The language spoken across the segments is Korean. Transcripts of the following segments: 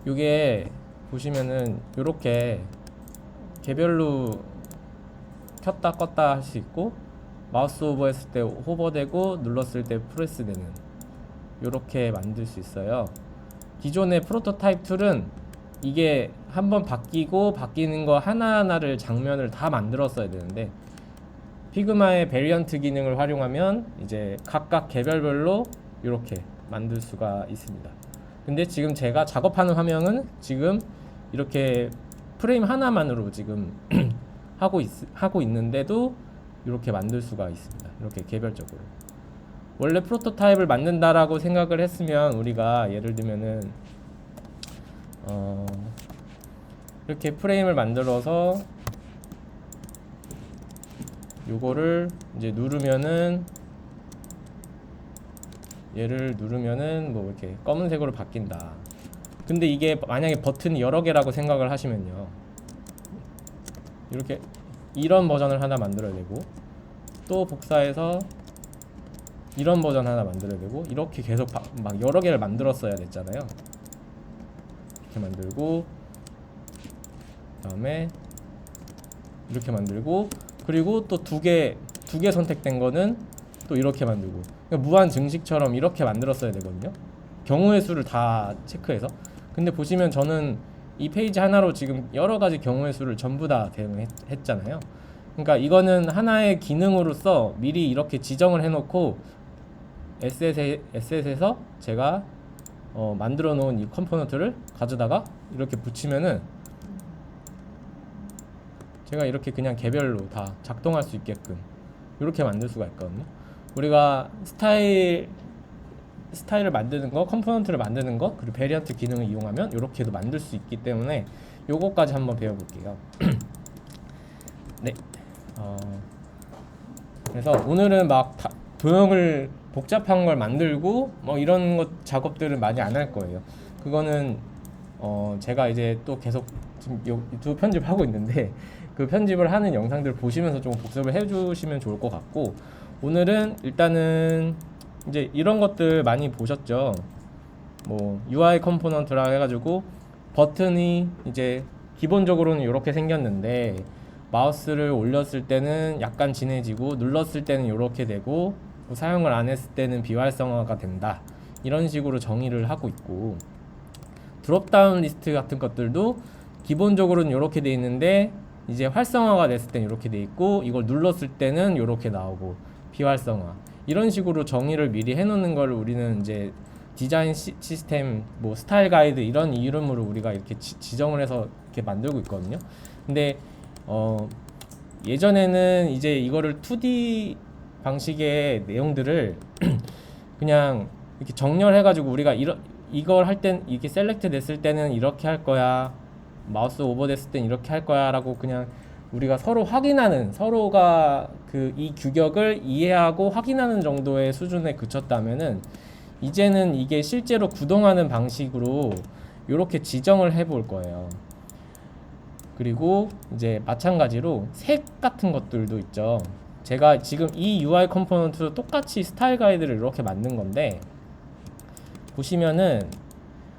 요게 보시면은 요렇게 개별로 켰다 껐다 할 수 있고, 마우스 오버 했을 때 호버되고 눌렀을 때 프레스 되는, 요렇게 만들 수 있어요. 기존의 프로토타입 툴은 이게 한번 바뀌고 바뀌는 거 하나하나를 장면을 다 만들었어야 되는데, 피그마의 베리언트 기능을 활용하면 이제 각각 개별별로 이렇게 만들 수가 있습니다. 근데 지금 제가 작업하는 화면은 지금 이렇게 프레임 하나만으로 지금 하고 있는데도 이렇게 만들 수가 있습니다. 이렇게 개별적으로. 원래 프로토타입을 만든다라고 생각을 했으면 우리가 예를 들면은 이렇게 프레임을 만들어서 요거를 이제 누르면은, 얘를 누르면은 뭐 이렇게 검은색으로 바뀐다. 근데 이게 만약에 버튼이 여러 개라고 생각을 하시면요, 이렇게 이런 버전을 하나 만들어야 되고, 또 복사해서 이런 버전 하나 만들어야 되고, 이렇게 계속 막 여러 개를 만들었어야 됐잖아요. 이렇게 만들고, 그다음에 이렇게 만들고, 그리고 또 두 개 선택된 거는 또 이렇게 만들고, 그러니까 무한 증식처럼 이렇게 만들었어야 되거든요. 경우의 수를 다 체크해서. 근데 보시면 저는 이 페이지 하나로 지금 여러 가지 경우의 수를 전부 다 대응했잖아요. 그러니까 이거는 하나의 기능으로서 미리 이렇게 지정을 해놓고 에셋에서 제가 만들어 놓은 이 컴포넌트를 가져다가 이렇게 붙이면은 제가 이렇게 그냥 개별로 다 작동할 수 있게끔 이렇게 만들 수가 있거든요. 우리가 스타일을 만드는 거, 컴포넌트를 만드는 거, 그리고 베리언트 기능을 이용하면 이렇게도 만들 수 있기 때문에 요거까지 한번 배워볼게요. 네. 그래서 오늘은 막 도형을 복잡한 걸 만들고 뭐 이런 것 작업들은 많이 안 할 거예요. 그거는 제가 이제 또 계속 지금 유튜브 편집하고 있는데 그 편집을 하는 영상들 보시면서 좀 복습을 해주시면 좋을 것 같고, 오늘은 일단은 이제 이런 것들 많이 보셨죠. 뭐 UI 컴포넌트라 해가지고 버튼이 이제 기본적으로는 이렇게 생겼는데, 마우스를 올렸을 때는 약간 진해지고 눌렀을 때는 이렇게 되고, 사용을 안 했을 때는 비활성화가 된다, 이런 식으로 정의를 하고 있고, 드롭다운 리스트 같은 것들도 기본적으로는 이렇게 돼 있는데 이제 활성화가 됐을 때는 이렇게 돼 있고, 이걸 눌렀을 때는 이렇게 나오고, 비활성화, 이런 식으로 정의를 미리 해놓는 걸 우리는 이제 디자인 시스템, 뭐 스타일 가이드 이런 이름으로 우리가 이렇게 지정을 해서 이렇게 만들고 있거든요. 근데 예전에는 이제 이거를 2D 방식의 내용들을 그냥 이렇게 정렬해가지고 우리가 이걸 할 땐 이렇게 셀렉트 됐을 때는 이렇게 할 거야, 마우스 오버 됐을 땐 이렇게 할 거야 라고 그냥 우리가 서로 확인하는, 서로가 이 규격을 이해하고 확인하는 정도의 수준에 그쳤다면은, 이제는 이게 실제로 구동하는 방식으로 이렇게 지정을 해 볼 거예요. 그리고 이제 마찬가지로 색 같은 것들도 있죠. 제가 지금 이 UI 컴포넌트도 똑같이 스타일 가이드를 이렇게 만든 건데, 보시면은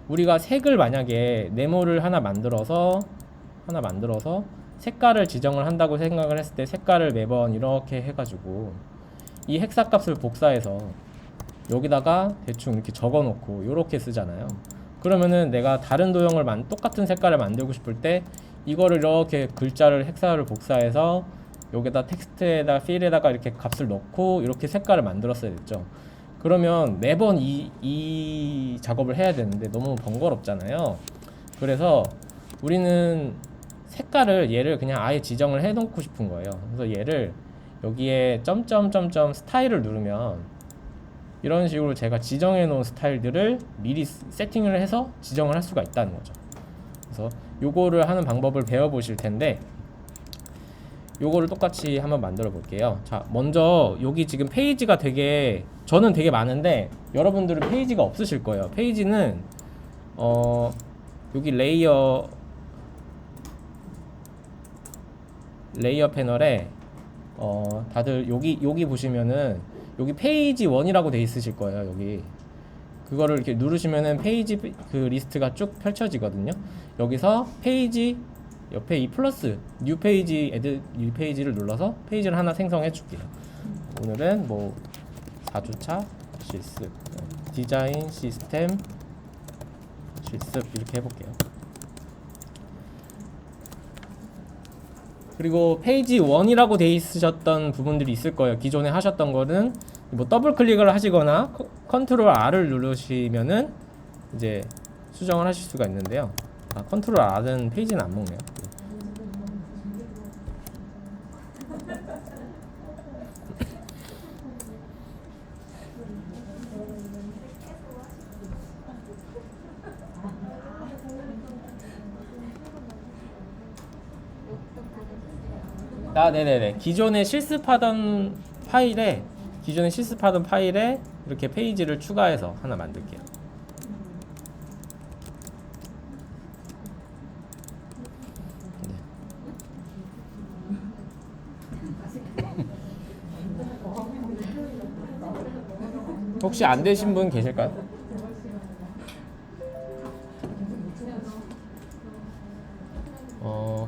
우리가 색을 만약에 네모를 하나 만들어서 색깔을 지정을 한다고 생각을 했을 때, 색깔을 매번 이렇게 해가지고 이 헥사값을 복사해서 여기다가 대충 이렇게 적어 놓고 이렇게 쓰잖아요. 그러면은 내가 다른 도형을 똑같은 색깔을 만들고 싶을 때 이거를 이렇게 글자를 헥사를 복사해서 여기다 텍스트에다 필에다가 이렇게 값을 넣고 이렇게 색깔을 만들었어야 됐죠. 그러면 매번 이 작업을 해야 되는데 너무 번거롭잖아요. 그래서 우리는 색깔을, 얘를 그냥 아예 지정을 해 놓고 싶은 거예요. 그래서 얘를 여기에 점점점점 스타일을 누르면 이런 식으로 제가 지정해 놓은 스타일들을 미리 세팅을 해서 지정을 할 수가 있다는 거죠. 그래서 요거를 하는 방법을 배워 보실 텐데, 요거를 똑같이 한번 만들어 볼게요. 자, 먼저 여기 지금 페이지가 저는 되게 많은데 여러분들은 페이지가 없으실 거예요. 페이지는 여기 레이어 패널에 다들 여기 보시면은 여기 페이지 1이라고 돼 있으실 거예요. 여기 그거를 이렇게 누르시면은 페이지 그 리스트가 쭉 펼쳐지거든요. 여기서 페이지 옆에 이 플러스 뉴 페이지 에드 뉴 페이지를 눌러서 페이지를 하나 생성해 줄게요. 오늘은 뭐 4주차 실습 디자인 시스템 실습 이렇게 해볼게요. 그리고 페이지 1이라고 돼 있으셨던 부분들이 있을 거예요. 기존에 하셨던 거는 뭐 더블 클릭을 하시거나 컨트롤 R을 누르시면은 이제 수정을 하실 수가 있는데요. 컨트롤 R은 페이지는 안 먹네요. 네네네. 기존에 실습하던 파일에 이렇게 페이지를 추가해서 하나 만들게요. 네. 혹시 안 되신 분 계실까요?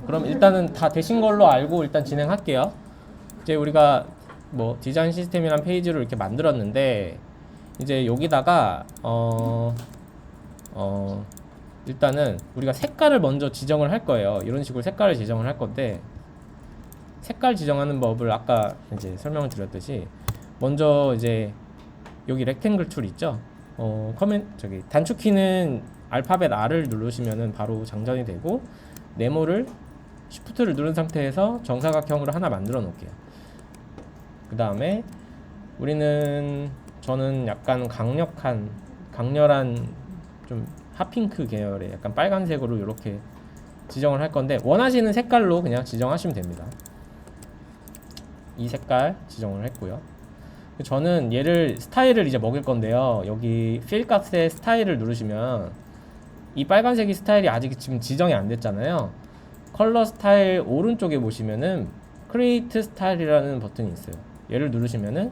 그럼 일단은 다 되신 걸로 알고 일단 진행할게요. 이제 우리가 뭐 디자인 시스템이란 페이지를 이렇게 만들었는데 이제 여기다가 일단은 우리가 색깔을 먼저 지정을 할 거예요. 이런 식으로 색깔을 지정을 할 건데 색깔 지정하는 법을 아까 이제 설명을 드렸듯이 먼저 이제 여기 렉탱글 툴 있죠. 단축키는 알파벳 R을 누르시면은 바로 장전이 되고 네모를 Shift를 누른 상태에서 정사각형으로 하나 만들어 놓을게요. 그 다음에 저는 약간 강렬한 좀 핫핑크 계열의 약간 빨간색으로 이렇게 지정을 할 건데 원하시는 색깔로 그냥 지정하시면 됩니다. 이 색깔 지정을 했고요. 저는 얘를 스타일을 이제 먹일 건데요. 여기 필 값에 스타일을 누르시면 이 빨간색이 스타일이 아직 지금 지정이 안 됐잖아요. 컬러 스타일 오른쪽에 보시면은 크리에이트 스타일이라는 버튼이 있어요. 얘를 누르시면은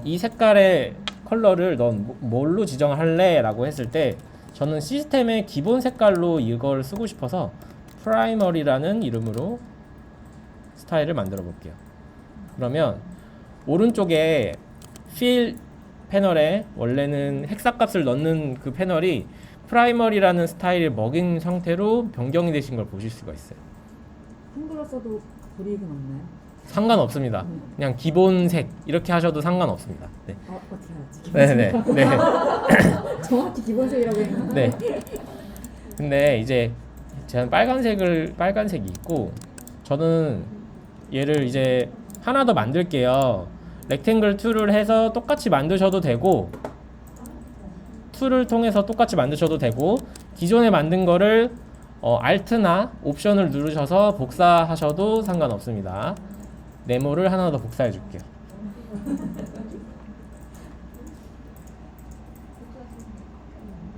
이 색깔의 컬러를 넌 뭘로 지정을 할래? 라고 했을 때 저는 시스템의 기본 색깔로 이걸 쓰고 싶어서 프라이머리라는 이름으로 스타일을 만들어 볼게요. 그러면 오른쪽에 필 패널에 원래는 헥사값을 넣는 그 패널이 프라이머리라는 스타일을 먹인 상태로 변경이 되신 걸 보실 수가 있어요. 한글로 써도 불이익은 없나요? 상관없습니다. 그냥 기본색 이렇게 하셔도 상관없습니다. 네. 어떻게 알았지? 네네. 네. 정확히 기본색이라고 했는데. 네. 근데 이제 제가 빨간색이 있고 저는 얘를 이제 하나 더 만들게요. 렉탱글 툴을 해서 똑같이 만드셔도 되고 툴을 통해서 똑같이 만드셔도 되고 기존에 만든 거를 Alt나 옵션을 누르셔서 복사하셔도 상관없습니다. 네모를 하나 더 복사해 줄게요.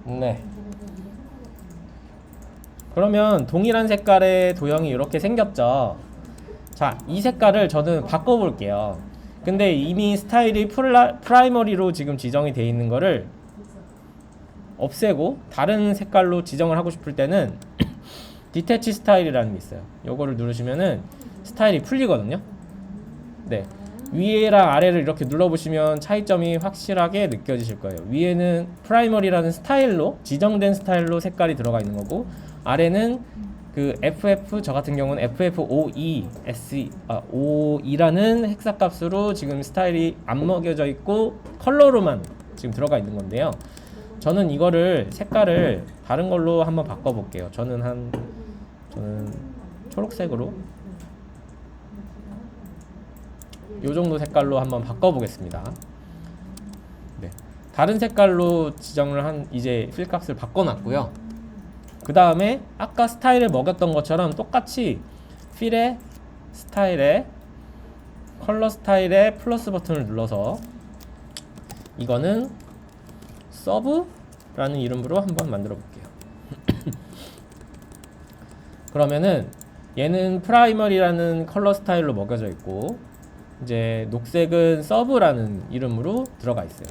네. 그러면 동일한 색깔의 도형이 이렇게 생겼죠. 자, 이 색깔을 저는 바꿔볼게요. 근데 이미 스타일이 프라이머리로 지금 지정이 되어 있는 거를 없애고 다른 색깔로 지정을 하고 싶을 때는 디태치 스타일이라는 게 있어요. 요거를 누르시면은 스타일이 풀리거든요. 네. 위에랑 아래를 이렇게 눌러보시면 차이점이 확실하게 느껴지실 거예요. 위에는 프라이머리라는 스타일로 지정된 스타일로 색깔이 들어가 있는 거고 아래는 그 FF 저 같은 경우는 FF52라는 헥사값으로 지금 스타일이 안 먹여져 있고 컬러로만 지금 들어가 있는 건데요. 저는 이거를 색깔을 다른 걸로 한번 바꿔볼게요. 저는 초록색으로 요 정도 색깔로 한번 바꿔보겠습니다. 네. 다른 색깔로 지정을 이제 필 값을 바꿔놨고요. 그 다음에 아까 스타일을 먹였던 것처럼 똑같이 필의 스타일에 컬러 스타일에 플러스 버튼을 눌러서 이거는 서브라는 이름으로 한번 만들어 볼게요. 그러면은 얘는 프라이머리라는 컬러 스타일로 먹여져 있고 이제 녹색은 서브라는 이름으로 들어가 있어요.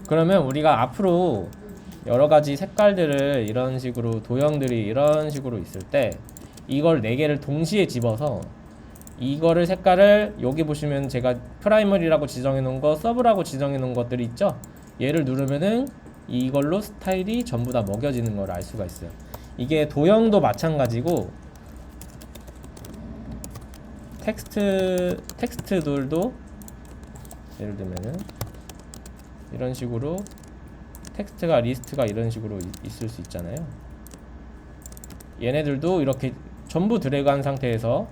그러면 우리가 앞으로 여러 가지 색깔들을 이런 식으로 도형들이 이런 식으로 있을 때 이걸 4개를 동시에 집어서 이거를 색깔을 여기 보시면 제가 프라이머리라고 지정해 놓은 거, 서브라고 지정해 놓은 것들이 있죠. 얘를 누르면은 이걸로 스타일이 전부 다 먹여지는 걸 알 수가 있어요. 이게 도형도 마찬가지고 텍스트들도 예를 들면은 이런 식으로 텍스트가 리스트가 이런 식으로 있을 수 있잖아요. 얘네들도 이렇게 전부 드래그한 상태에서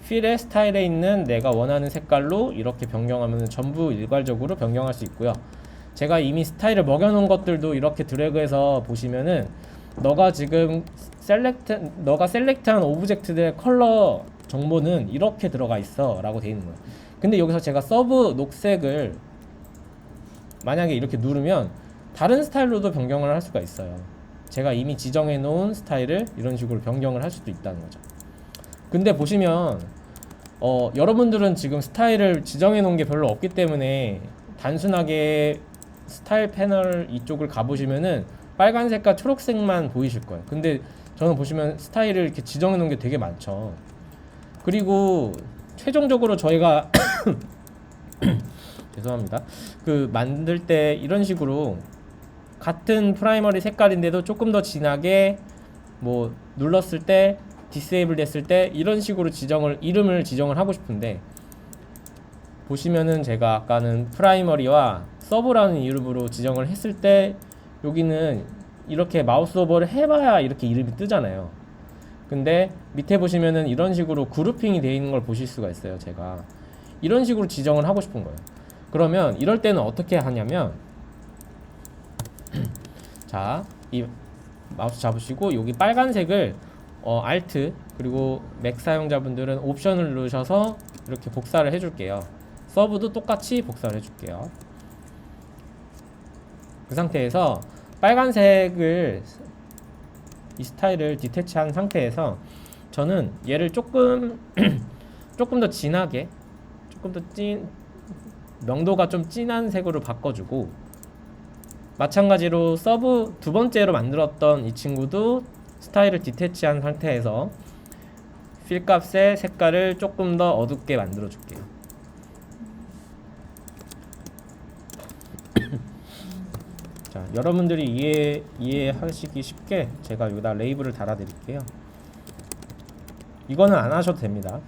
필의 스타일에 있는 내가 원하는 색깔로 이렇게 변경하면 전부 일괄적으로 변경할 수 있고요. 제가 이미 스타일을 먹여놓은 것들도 이렇게 드래그해서 보시면은 너가 셀렉트한 오브젝트들의 컬러 정보는 이렇게 들어가 있어 라고 되어 있는 거예요. 근데 여기서 제가 서브 녹색을 만약에 이렇게 누르면 다른 스타일로도 변경을 할 수가 있어요. 제가 이미 지정해 놓은 스타일을 이런 식으로 변경을 할 수도 있다는 거죠. 근데 보시면 여러분들은 지금 스타일을 지정해 놓은 게 별로 없기 때문에 단순하게 스타일 패널 이쪽을 가보시면은 빨간색과 초록색만 보이실 거예요. 근데 저는 보시면 스타일을 이렇게 지정해 놓은 게 되게 많죠. 그리고 최종적으로 저희가 죄송합니다. 그 만들 때 이런 식으로 같은 프라이머리 색깔인데도 조금 더 진하게 뭐 눌렀을 때 디세이블 됐을 때 이런 식으로 이름을 지정을 하고 싶은데 보시면은 제가 아까는 프라이머리와 서브라는 이름으로 지정을 했을 때 여기는 이렇게 마우스 오버를 해봐야 이렇게 이름이 뜨잖아요. 근데 밑에 보시면은 이런 식으로 그룹핑이 되어 있는 걸 보실 수가 있어요. 제가 이런 식으로 지정을 하고 싶은 거예요. 그러면 이럴 때는 어떻게 하냐면 자, 이 마우스 잡으시고 여기 빨간색을 Alt 그리고 맥 사용자분들은 옵션을 누르셔서 이렇게 복사를 해줄게요. 서브도 똑같이 복사를 해줄게요. 그 상태에서 빨간색을 이 스타일을 디태치한 상태에서 저는 얘를 조금 더 진하게 조금 더 명도가 좀 진한 색으로 바꿔주고 마찬가지로 서브 두 번째로 만들었던 이 친구도 스타일을 디태치한 상태에서 필 값의 색깔을 조금 더 어둡게 만들어 줄게요. 자, 여러분들이 이해하시기 쉽게 제가 여기다 레이블을 달아 드릴게요. 이거는 안 하셔도 됩니다.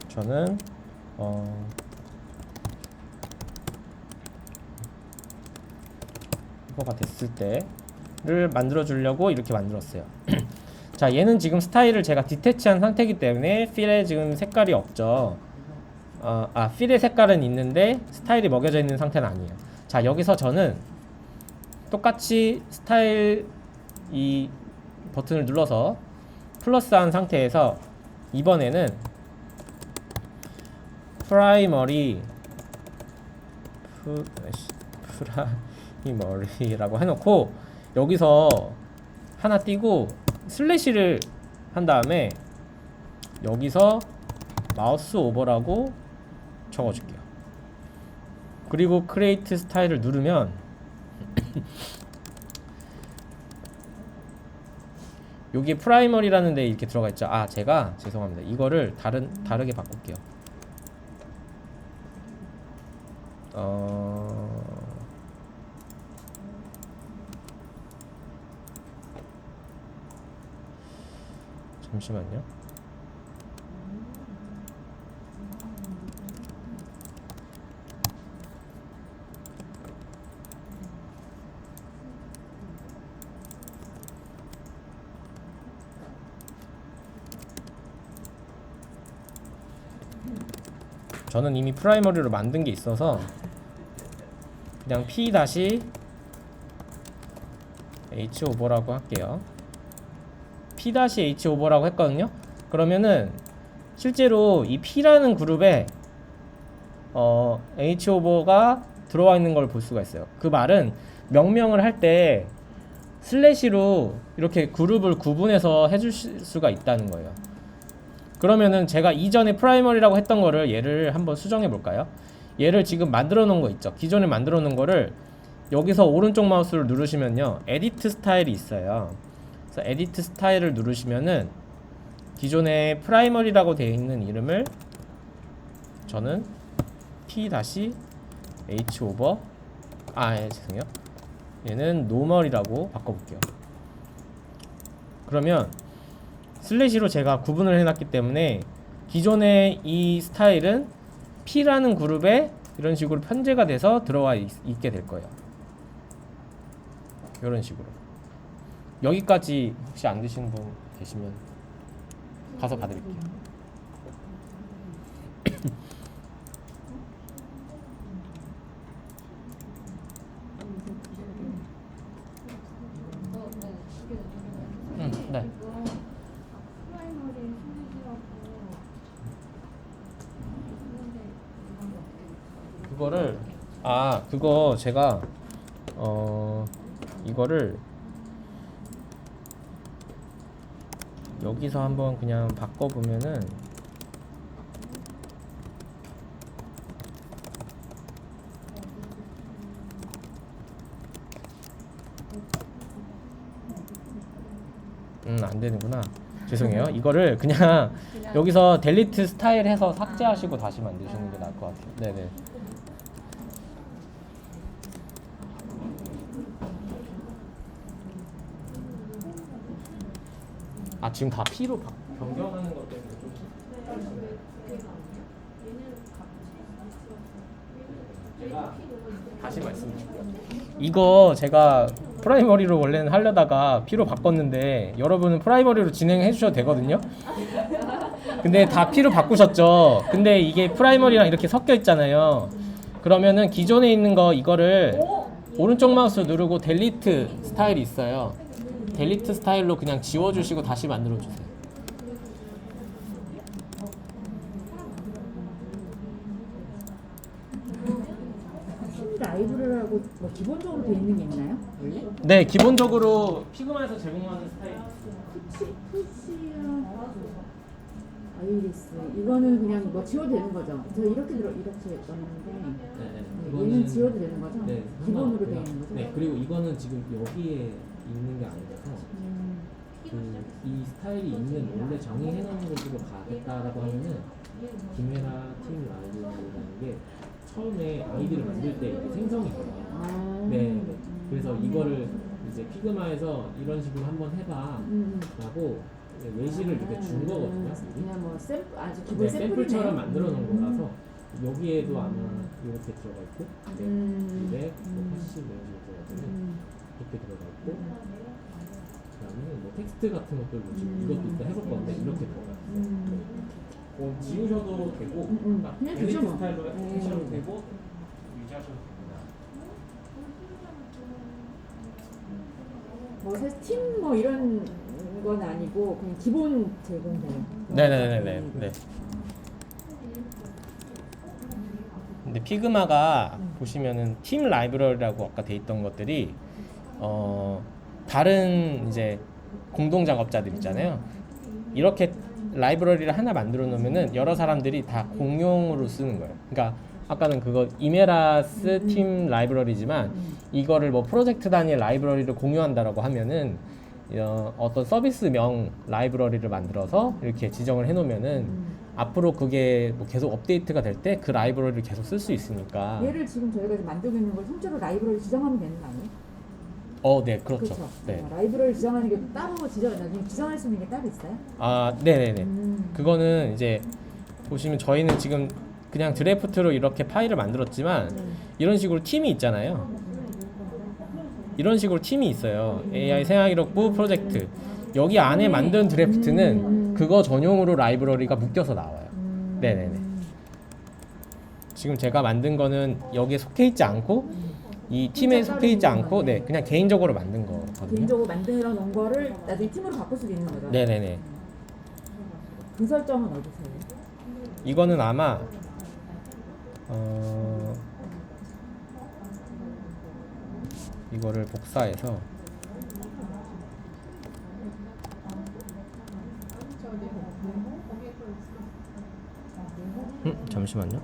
저는 이거가 됐을 때를 만들어 주려고 이렇게 만들었어요. 자, 얘는 지금 스타일을 제가 디태치한 상태이기 때문에 필에 지금 색깔이 없죠. 필의 색깔은 있는데 스타일이 먹여져 있는 상태는 아니에요. 자, 여기서 저는 똑같이 스타일 이 버튼을 눌러서 플러스한 상태에서 이번에는 프라이머리라고 해놓고 여기서 하나 띄고 슬래시를 한 다음에 여기서 마우스 오버라고 적어줄게요. 그리고 크리에이트 스타일을 누르면 여기 프라이머리라는 데 이렇게 들어가 있죠. 제가 죄송합니다. 이거를 다르게 바꿀게요. 잠시만요. 저는 이미 프라이머리로 만든 게 있어서 그냥 P-H 오버라고 할게요. P-H 오버라고 했거든요. 그러면은 실제로 이 P라는 그룹에 H 오버가 들어와 있는 걸 볼 수가 있어요. 그 말은 명명을 할 때 슬래시로 이렇게 그룹을 구분해서 해줄 수가 있다는 거예요. 그러면은 제가 이전에 프라이머리라고 했던 거를 얘를 한번 수정해 볼까요? 얘를 지금 만들어 놓은 거 있죠. 기존에 만들어 놓은 거를 여기서 오른쪽 마우스를 누르시면요, 에디트 스타일이 있어요. 그래서 에디트 스타일을 누르시면은 기존에 프라이머리라고 되어 있는 이름을 저는 P-H 오버 죄송해요. 얘는 노멀이라고 바꿔볼게요. 그러면 슬래시로 제가 구분을 해놨기 때문에 기존의 이 스타일은 P라는 그룹에 이런 식으로 편제가 돼서 들어와 있게 될 거예요. 이런 식으로. 여기까지 혹시 안 되시는 분 계시면 가서 봐드릴게요. 네. 그거를 그거 제가 이거를 여기서 한번 그냥 바꿔보면은 안 되는구나. 죄송해요. 이거를 그냥 여기서 델리트 스타일 해서 삭제하시고 다시 만드시는 게 나을 것 같아요. 네네. 지금 다 P로 변경하는 것 때문에 좀 제가 다시 말씀드릴게요. 이거 제가 프라이머리로 원래는 하려다가 P로 바꿨는데 여러분은 프라이머리로 진행해 주셔도 되거든요. 근데 다 P로 바꾸셨죠. 근데 이게 프라이머리랑 이렇게 섞여 있잖아요. 그러면은 기존에 있는 거 이거를 오른쪽 마우스 누르고 델리트 스타일이 있어요. 델리트 스타일로 그냥 지워주시고 다시 만들어주세요. 라이브러리라고 뭐 기본적으로 돼 있는 게 있나요? 원래? 네, 기본적으로 피그마에서 제공하는 스타일이 있어요. 푸시랑 아이리스 이거는 그냥 뭐 지워도 되는 거죠? 저 이렇게 떴는데 얘는 지워도 되는 거죠? 네, 기본으로 돼 있는 거죠? 네, 그리고 이거는 지금 여기에 있는 게 아니라서 이 스타일이 있는 원래 정의해 놓은 곳으로 가겠다라고 하면은 김혜라 팀 라이브라는 게 처음에 아이디를 만들 때 이게 생성이 돼요. 네, 그래서 이거를 이제 피그마에서 이런 식으로 한번 해봐라고 예시를 이렇게 준 거거든요. 그냥 뭐 샘플 아주 기본 네, 샘플처럼 샘플이네. 만들어 놓은 거라서 여기에도 아마 이렇게 들어가 있고, 200, 80 이런 식으로 이렇게 들어가 있고, 그다음에 뭐 텍스트 같은 것들도 지금 이것도 이따 해볼 건데 이렇게 들어가 있어요. 지우셔도 되고, 그냥 델리트 되죠 뭐. 스타일로 하셔도 되고, 유지하셔도 됩니다. 뭐 사실 팀 뭐 이런 건 아니고 그냥 기본 제공돼요. 네네네네. 네. 근데 피그마가 보시면은 팀 라이브러리라고 아까 돼 있던 것들이 다른 이제 공동 작업자들 있잖아요. 이렇게 라이브러리를 하나 만들어 놓으면은 여러 사람들이 다 공용으로 쓰는 거예요. 그러니까 아까는 그거 이메라스 팀 라이브러리지만 이거를 뭐 프로젝트 단위 라이브러리를 공유한다라고 하면은 어떤 서비스명 라이브러리를 만들어서 이렇게 지정을 해놓으면은 앞으로 그게 뭐 계속 업데이트가 될 때 그 라이브러리를 계속 쓸 수 있으니까. 얘를 지금 저희가 지금 만들고 있는 걸 통째로 라이브러리 지정하면 되는 거 아니에요? 네, 그렇죠. 그렇죠. 네. 라이브러리 지정하는 게 따로 지정할 수 있는 게 따로 있어요? 네네네. 그거는 이제 보시면 저희는 지금 그냥 드래프트로 이렇게 파일을 만들었지만 이런 식으로 팀이 있잖아요. 이런 식으로 팀이 있어요. AI 생활기록부 프로젝트. 여기 안에 만든 드래프트는 그거 전용으로 라이브러리가 묶여서 나와요. 네네네. 지금 제가 만든 거는 여기에 속해 있지 않고 이 팀에 속해 있지 않고 그냥 개인적으로 만든 거거든요. 개인적으로 만들어 놓은 거를 나중에 팀으로 바꿀 수도 있는 거죠? 네네네. 그 설정은 어디서요? 이거는 아마 이거를 복사해서 잠시만요.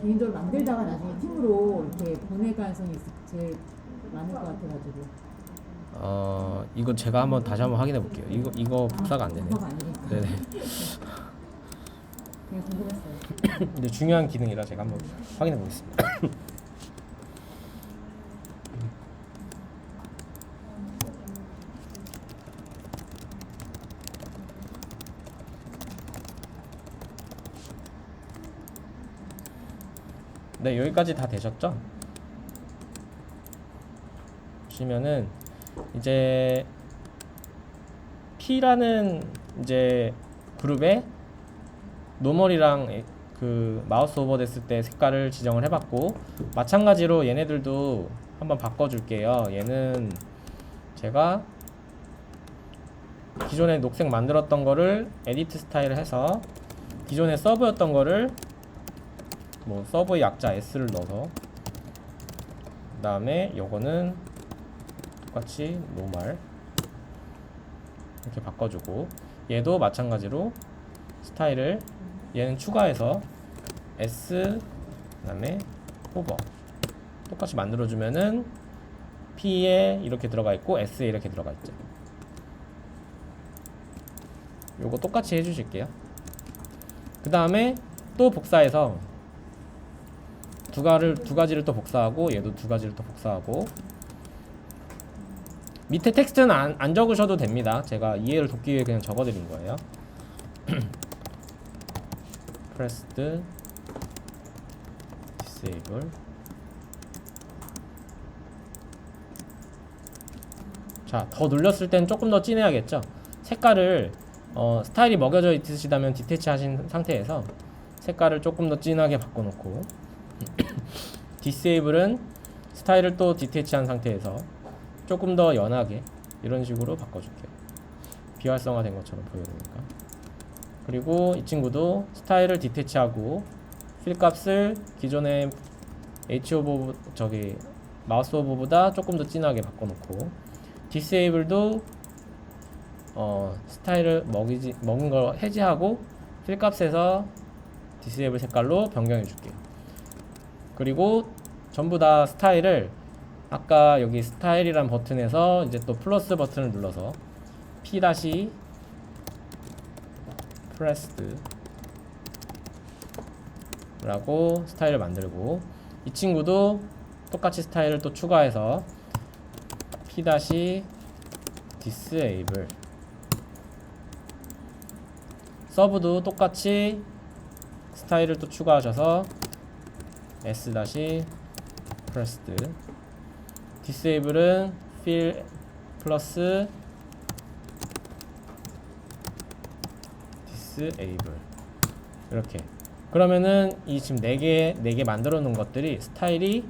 개인적으로 만들다가 나중에 팀으로 이렇게 보낼 가능성이 제일 많을 것 같아가지고. 이거 제가 다시 한번 확인해 볼게요. 이거 복사가 안 되네요. 복사가 안 되니까. 네네. 그냥 궁금했어요. 근데 중요한 기능이라 제가 한번 확인해 보겠습니다. 네, 여기까지 다 되셨죠? 보시면은 이제 P라는 이제 그룹에 노멀이랑 그 마우스 오버 됐을 때 색깔을 지정을 해봤고, 마찬가지로 얘네들도 한번 바꿔줄게요. 얘는 제가 기존에 녹색 만들었던 거를 에디트 스타일을 해서 기존에 서브였던 거를 뭐 서브의 약자 S를 넣어서, 그 다음에 요거는 똑같이 노멀 이렇게 바꿔주고, 얘도 마찬가지로 스타일을 얘는 추가해서 S 그 다음에 호버 똑같이 만들어주면은 P에 이렇게 들어가 있고 S에 이렇게 들어가 있죠. 요거 똑같이 해주실게요. 그 다음에 또 복사해서 두 가지를 또 복사하고, 얘도 두 가지를 또 복사하고, 밑에 텍스트는 안 적으셔도 됩니다. 제가 이해를 돕기 위해 그냥 적어드린 거예요. pressed disable. 자, 더 눌렸을 땐 조금 더 진해야겠죠. 색깔을 스타일이 먹여져 있으시다면 디태치 하신 상태에서 색깔을 조금 더 진하게 바꿔놓고, disable은 스타일을 또 디태치한 상태에서 조금 더 연하게 이런 식으로 바꿔줄게요. 비활성화된 것처럼 보여주니까. 그리고 이 친구도 스타일을 디태치하고 필 값을 기존의 H 마우스 오버보다 조금 더 진하게 바꿔놓고, disable도 스타일을 먹은 걸 해제하고 필 값에서 disable 색깔로 변경해 줄게요. 그리고 전부 다 스타일을 아까 여기 스타일이란 버튼에서 이제 또 플러스 버튼을 눌러서 P 다시 pressed 라고 스타일을 만들고, 이 친구도 똑같이 스타일을 또 추가해서 P 다시 disable. 서브도 똑같이 스타일을 또 추가하셔서 S 다시 pressed. disable은 fill 플러스 disable. 이렇게. 그러면은 이 지금 4개 만들어 놓은 것들이 스타일이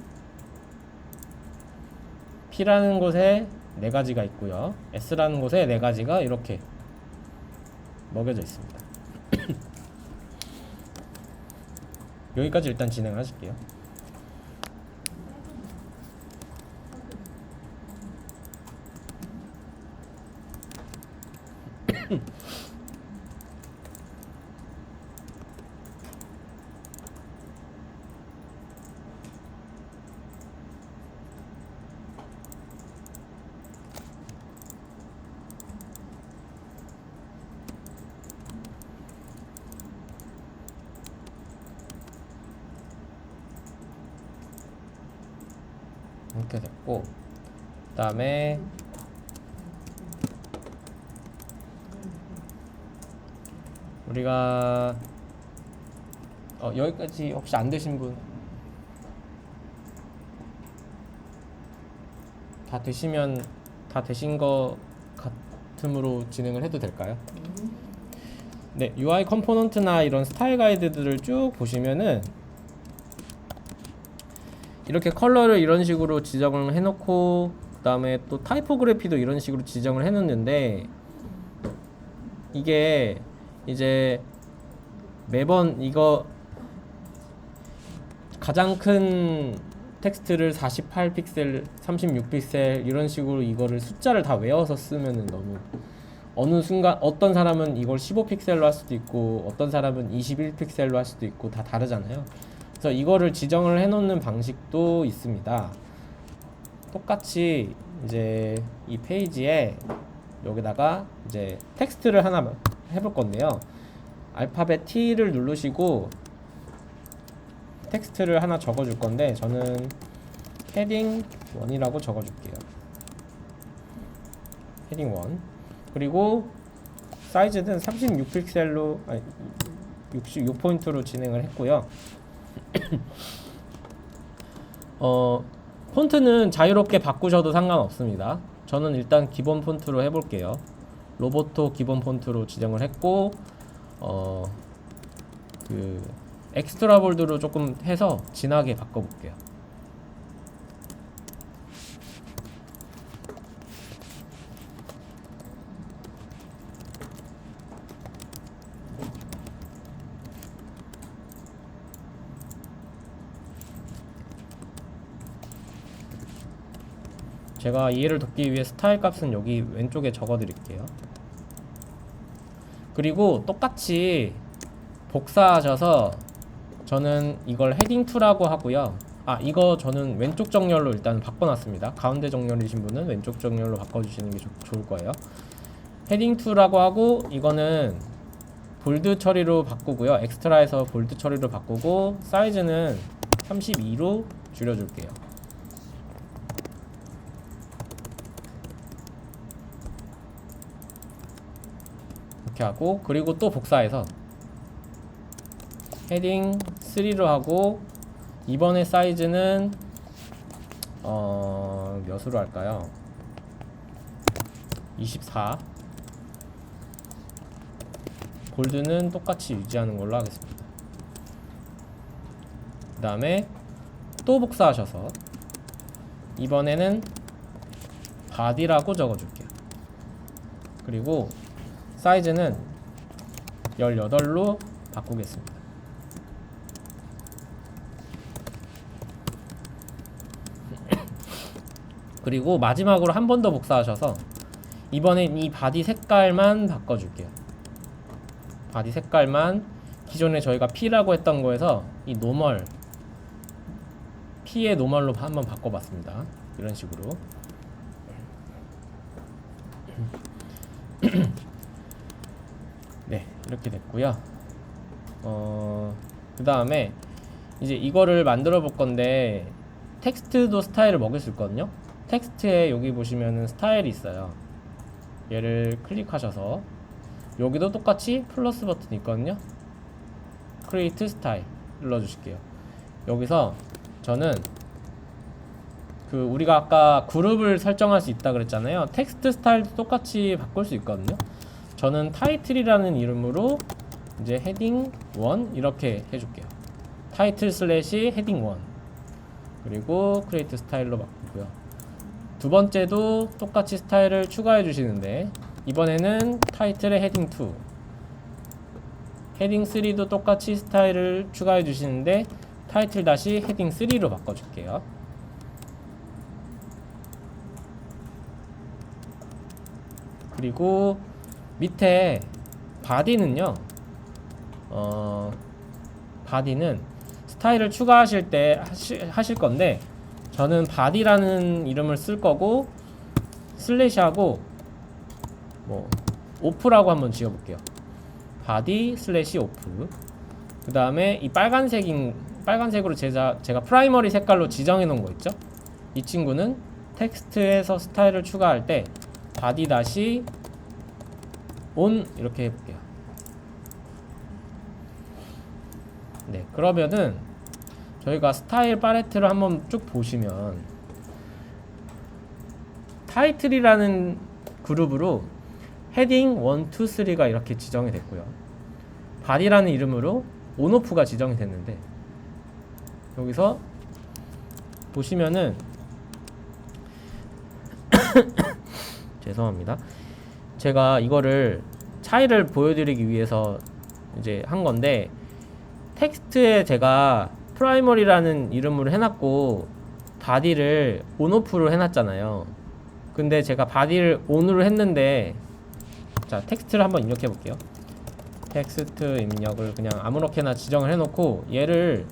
P라는 곳에 4가지가 있고요, S라는 곳에 4가지가 이렇게 먹여져 있습니다. 여기까지 일단 진행을 하실게요. 이렇게 됐고, 그 다음에 우리가 여기까지 혹시 안 되신 분 다 되시면 다 되신 거 같음으로 진행을 해도 될까요? 네, UI 컴포넌트나 이런 스타일 가이드들을 쭉 보시면은 이렇게 컬러를 이런 식으로 지정을 해놓고, 그 다음에 또 타이포그래피도 이런 식으로 지정을 해놓는데, 이게 이제 매번 이거 가장 큰 텍스트를 48픽셀, 36픽셀 이런 식으로 이거를 숫자를 다 외워서 쓰면은 너무 어느 순간 어떤 사람은 이걸 15픽셀로 할 수도 있고 어떤 사람은 21픽셀로 할 수도 있고 다 다르잖아요. 그래서 이거를 지정을 해 놓는 방식도 있습니다. 똑같이 이제 이 페이지에 여기다가 이제 텍스트를 하나 해볼 건데요. 알파벳 T를 누르시고 텍스트를 하나 적어줄 건데 저는 헤딩 1이라고 적어줄게요. 헤딩 1. 그리고 사이즈는 36픽셀로 66포인트로 진행을 했고요. 폰트는 자유롭게 바꾸셔도 상관없습니다. 저는 일단 기본 폰트로 해볼게요. 로보토 기본 폰트로 지정을 했고 그 엑스트라 볼드로 조금 해서 진하게 바꿔볼게요. 제가 이해를 돕기 위해 스타일 값은 여기 왼쪽에 적어 드릴게요. 그리고 똑같이 복사하셔서 저는 이걸 헤딩 2라고 하고요. 이거 저는 왼쪽 정렬로 일단 바꿔놨습니다. 가운데 정렬이신 분은 왼쪽 정렬로 바꿔주시는 게 좋을 거예요. 헤딩 2라고 하고 이거는 볼드 처리로 바꾸고요. 엑스트라에서 볼드 처리로 바꾸고 사이즈는 32로 줄여줄게요. 이렇게 하고 그리고 또 복사해서 헤딩 3로 하고 이번에 사이즈는 몇으로 할까요? 24. 볼드는 똑같이 유지하는 걸로 하겠습니다. 그 다음에 또 복사하셔서 이번에는 바디라고 적어줄게요. 그리고 사이즈는 18로 바꾸겠습니다. 그리고 마지막으로 한 번 더 복사하셔서 이번엔 이 바디 색깔만 바꿔줄게요. 바디 색깔만 기존에 저희가 P라고 했던 거에서 이 노멀 P의 노멀로 한번 바꿔봤습니다. 이런 식으로. 네, 이렇게 됐고요. 그 다음에 이제 이거를 만들어 볼 건데 텍스트도 스타일을 먹일 수 있거든요. 텍스트에 여기 보시면은 스타일이 있어요. 얘를 클릭하셔서 여기도 똑같이 플러스 버튼이 있거든요. 크리에이트 스타일 눌러주실게요. 여기서 저는 그 우리가 아까 그룹을 설정할 수 있다 그랬잖아요. 텍스트 스타일도 똑같이 바꿀 수 있거든요. 저는 타이틀이라는 이름으로 이제 헤딩 1 이렇게 해줄게요. 타이틀 슬래시 헤딩 1 그리고 크리에이트 스타일로 바꾸고요. 두 번째도 똑같이 스타일을 추가해 주시는데 이번에는 타이틀의 헤딩 2 헤딩 3도 똑같이 스타일을 추가해 주시는데 타이틀 다시 헤딩 3로 바꿔줄게요. 그리고 밑에 바디는요 바디는 스타일을 추가하실 때 하실 건데 저는 바디라는 이름을 쓸 거고 슬래시하고 뭐 오프라고 한번 지어볼게요. 바디 슬래시 오프. 그 다음에 이 빨간색으로 제가 프라이머리 색깔로 지정해 놓은 거 있죠. 이 친구는 텍스트에서 스타일을 추가할 때 바디 다시 온 이렇게 해볼게요. 네, 그러면은 저희가 스타일 팔레트를 한번 쭉 보시면 타이틀이라는 그룹으로 헤딩 1, 2, 3가 이렇게 지정이 됐고요. 바디라는 이름으로 온오프가 지정이 됐는데 여기서 보시면은 죄송합니다. 제가 이거를 차이를 보여드리기 위해서 이제 한 건데 텍스트에 제가 프라이머리라는 이름으로 해놨고 바디를 온오프로 해놨잖아요. 근데 제가 바디를 온으로 했는데 자 텍스트를 한번 입력해 볼게요. 텍스트 입력을 그냥 아무렇게나 지정을 해놓고 얘를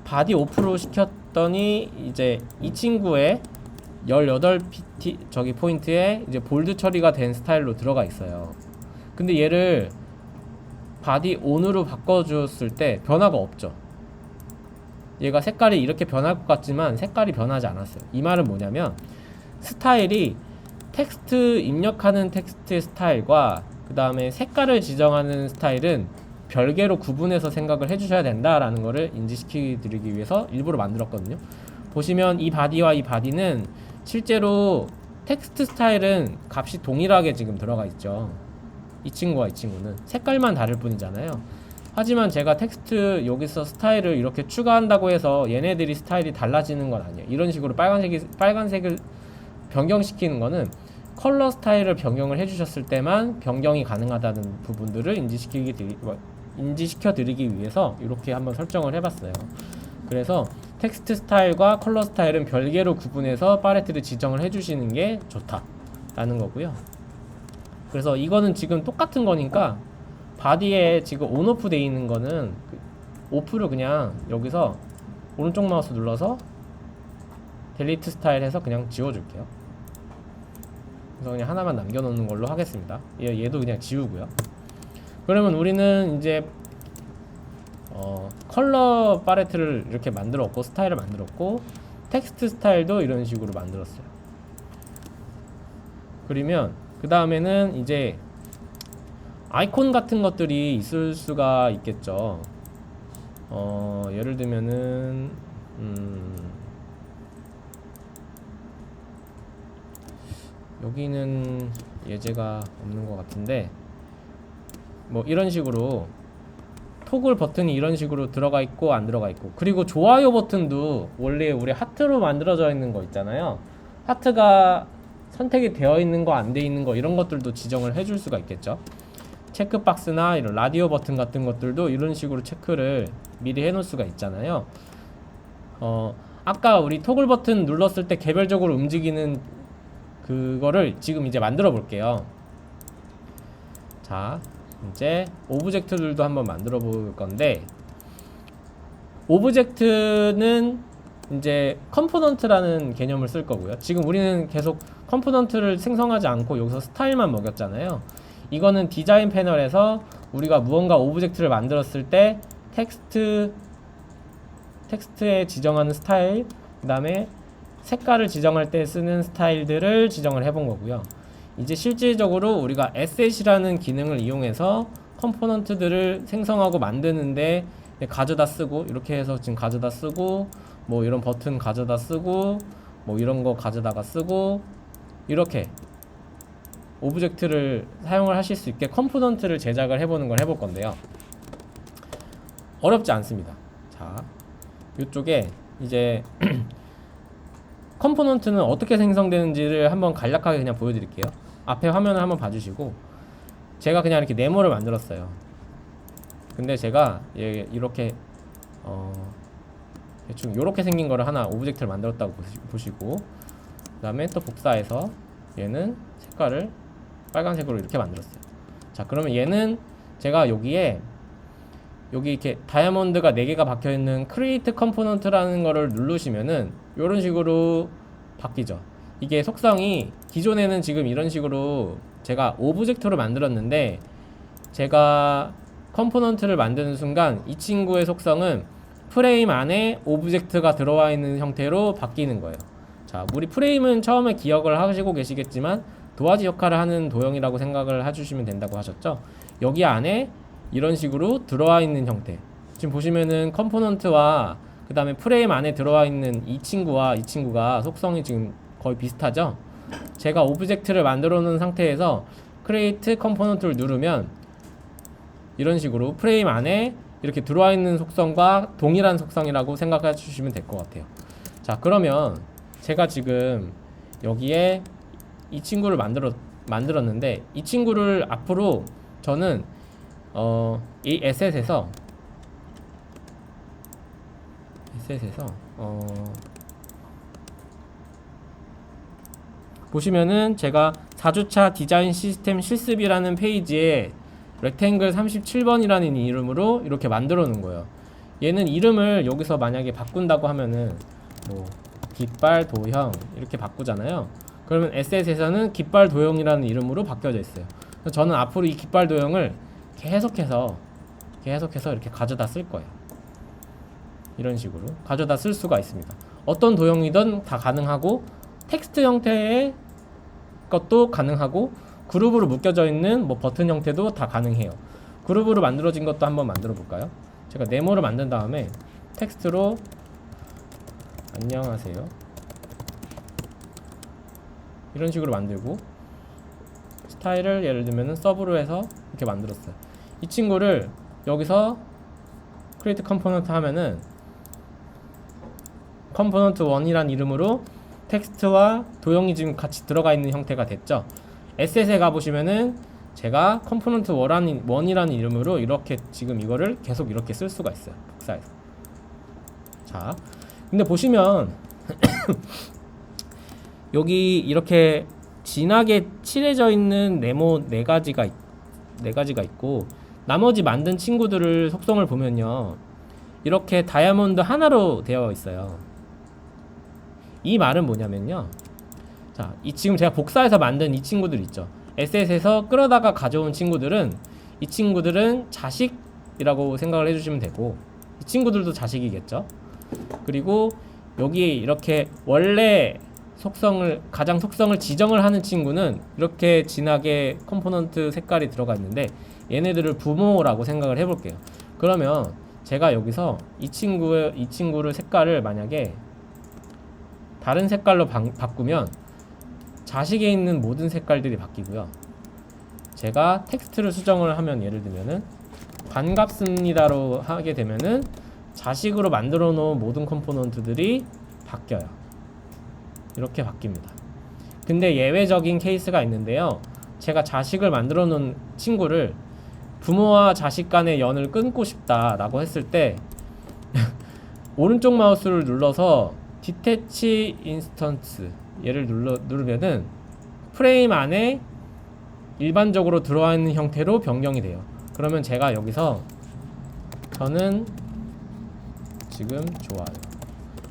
바디 오프로 시켰더니 이제 이 친구의 18pt 저기 포인트에 이제 볼드 처리가 된 스타일로 들어가 있어요. 근데 얘를 바디 온으로 바꿔줬을 때 변화가 없죠. 얘가 색깔이 이렇게 변할 것 같지만 색깔이 변하지 않았어요. 이 말은 뭐냐면 스타일이 텍스트 입력하는 텍스트의 스타일과 그 다음에 색깔을 지정하는 스타일은 별개로 구분해서 생각을 해주셔야 된다라는 거를 인지시켜 드리기 위해서 일부러 만들었거든요. 보시면 이 바디와 이 바디는 실제로 텍스트 스타일은 값이 동일하게 지금 들어가 있죠. 이 친구와 이 친구는 색깔만 다를 뿐이잖아요. 하지만 제가 텍스트 여기서 스타일을 이렇게 추가한다고 해서 얘네들이 스타일이 달라지는 건 아니에요. 이런 식으로 빨간색을 변경시키는 거는 컬러 스타일을 변경을 해주셨을 때만 변경이 가능하다는 부분들을 인지시켜 드리기 위해서 이렇게 한번 설정을 해봤어요. 그래서 텍스트 스타일과 컬러 스타일은 별개로 구분해서 팔레트를 지정을 해주시는 게 좋다라는 거고요. 그래서 이거는 지금 똑같은 거니까 바디에 지금 온오프 돼 있는 거는 오프를 그냥 여기서 오른쪽 마우스 눌러서 델리트 스타일 해서 그냥 지워줄게요. 그래서 그냥 하나만 남겨놓는 걸로 하겠습니다. 얘도 그냥 지우고요. 그러면 우리는 이제 컬러 팔레트를 이렇게 만들었고 스타일을 만들었고 텍스트 스타일도 이런 식으로 만들었어요. 그러면 그 다음에는 이제 아이콘 같은 것들이 있을 수가 있겠죠. 예를 들면은 여기는 예제가 없는 것 같은데 뭐 이런 식으로 토글 버튼이 이런 식으로 들어가 있고 안 들어가 있고, 그리고 좋아요 버튼도 원래 우리 하트로 만들어져 있는 거 있잖아요. 하트가 선택이 되어 있는 거 안 돼 있는 거 이런 것들도 지정을 해줄 수가 있겠죠. 체크박스나 이런 라디오 버튼 같은 것들도 이런 식으로 체크를 미리 해놓을 수가 있잖아요. 아까 우리 토글 버튼 눌렀을 때 개별적으로 움직이는 그거를 지금 이제 만들어 볼게요. 자, 이제 오브젝트들도 한번 만들어 볼 건데, 오브젝트는 이제 컴포넌트라는 개념을 쓸 거고요. 지금 우리는 계속 컴포넌트를 생성하지 않고 여기서 스타일만 먹였잖아요. 이거는 디자인 패널에서 우리가 무언가 오브젝트를 만들었을 때 텍스트에 지정하는 스타일, 그 다음에 색깔을 지정할 때 쓰는 스타일들을 지정을 해본 거고요. 이제 실질적으로 우리가 에셋이라는 기능을 이용해서 컴포넌트들을 생성하고 만드는데 가져다 쓰고, 이렇게 해서 지금 가져다 쓰고, 뭐 이런 버튼 가져다 쓰고, 뭐 이런 거 가져다가 쓰고, 이렇게 오브젝트를 사용을 하실 수 있게 컴포넌트를 제작을 해보는 걸 해볼 건데요. 어렵지 않습니다. 자, 이쪽에 이제 컴포넌트는 어떻게 생성되는지를 한번 간략하게 그냥 보여드릴게요. 앞에 화면을 한번 봐주시고, 제가 그냥 이렇게 네모를 만들었어요. 근데 제가 이렇게 대충 이렇게 생긴 거를 하나 오브젝트를 만들었다고 보시고, 그 다음에 또 복사해서 얘는 색깔을 빨간색으로 이렇게 만들었어요. 자, 그러면 얘는 제가 여기 이렇게 다이아몬드가 4개가 박혀있는 크리에이트 컴포넌트라는 거를 누르시면은 이런 식으로 바뀌죠. 이게 속성이 기존에는 지금 이런 식으로 제가 오브젝트로 만들었는데, 제가 컴포넌트를 만드는 순간 이 친구의 속성은 프레임 안에 오브젝트가 들어와 있는 형태로 바뀌는 거예요. 자, 우리 프레임은 처음에 기억을 하시고 계시겠지만 도화지 역할을 하는 도형이라고 생각을 해주시면 된다고 하셨죠. 여기 안에 이런 식으로 들어와 있는 형태, 지금 보시면은 컴포넌트와 그 다음에 프레임 안에 들어와 있는 이 친구와 이 친구가 속성이 지금 거의 비슷하죠. 제가 오브젝트를 만들어 놓은 상태에서 크리에이트 컴포넌트를 누르면 이런 식으로 프레임 안에 이렇게 들어와 있는 속성과 동일한 속성이라고 생각해 주시면 될 것 같아요. 자, 그러면 제가 지금 여기에 이 친구를 만들었는데, 이 친구를 앞으로 저는 이 에셋에서 보시면은 제가 4주차 디자인 시스템 실습이라는 페이지에 렉탱글 37번이라는 이름으로 이렇게 만들어 놓은 거예요. 얘는 이름을 여기서 만약에 바꾼다고 하면은 뭐 깃발 도형 이렇게 바꾸잖아요. 그러면 SS에서는 깃발 도형이라는 이름으로 바뀌어져 있어요. 그래서 저는 앞으로 이 깃발 도형을 계속해서 이렇게 가져다 쓸 거예요. 이런 식으로 가져다 쓸 수가 있습니다. 어떤 도형이든 다 가능하고, 텍스트 형태의 것도 가능하고, 그룹으로 묶여져 있는 뭐 버튼 형태도 다 가능해요. 그룹으로 만들어진 것도 한번 만들어 볼까요? 제가 네모를 만든 다음에 텍스트로 안녕하세요 이런 식으로 만들고, 스타일을 예를 들면 서브로 해서 이렇게 만들었어요. 이 친구를 여기서 create component 하면은 component 1이란 이름으로 텍스트와 도형이 지금 같이 들어가 있는 형태가 됐죠. SS에 가보시면은 제가 component 1이라는 이름으로 이렇게 지금 이거를 계속 이렇게 쓸 수가 있어요. 복사해서. 자, 근데 보시면 여기 이렇게 진하게 칠해져 있는 네모 네 가지가 있고, 나머지 만든 친구들을 속성을 보면요, 이렇게 다이아몬드 하나로 되어 있어요. 이 말은 뭐냐면요, 자, 지금 제가 복사해서 만든 이 친구들 있죠. SS에서 끌어다가 가져온 친구들은, 이 친구들은 자식이라고 생각을 해주시면 되고, 이 친구들도 자식이겠죠. 그리고 여기 이렇게 원래 가장 속성을 지정을 하는 친구는 이렇게 진하게 컴포넌트 색깔이 들어가 있는데, 얘네들을 부모라고 생각을 해볼게요. 그러면 제가 여기서 이 친구를 색깔을 만약에 다른 색깔로 바꾸면 자식에 있는 모든 색깔들이 바뀌고요. 제가 텍스트를 수정을 하면, 예를 들면은 반갑습니다로 하게 되면은 자식으로 만들어 놓은 모든 컴포넌트들이 바뀌어요. 이렇게 바뀝니다. 근데 예외적인 케이스가 있는데요, 제가 자식을 만들어 놓은 친구를 부모와 자식 간의 연을 끊고 싶다라고 했을 때 오른쪽 마우스를 눌러서 디태치 인스턴스 얘를 누르면은 프레임 안에 일반적으로 들어와 있는 형태로 변경이 돼요. 그러면 제가 여기서 저는 지금 좋아요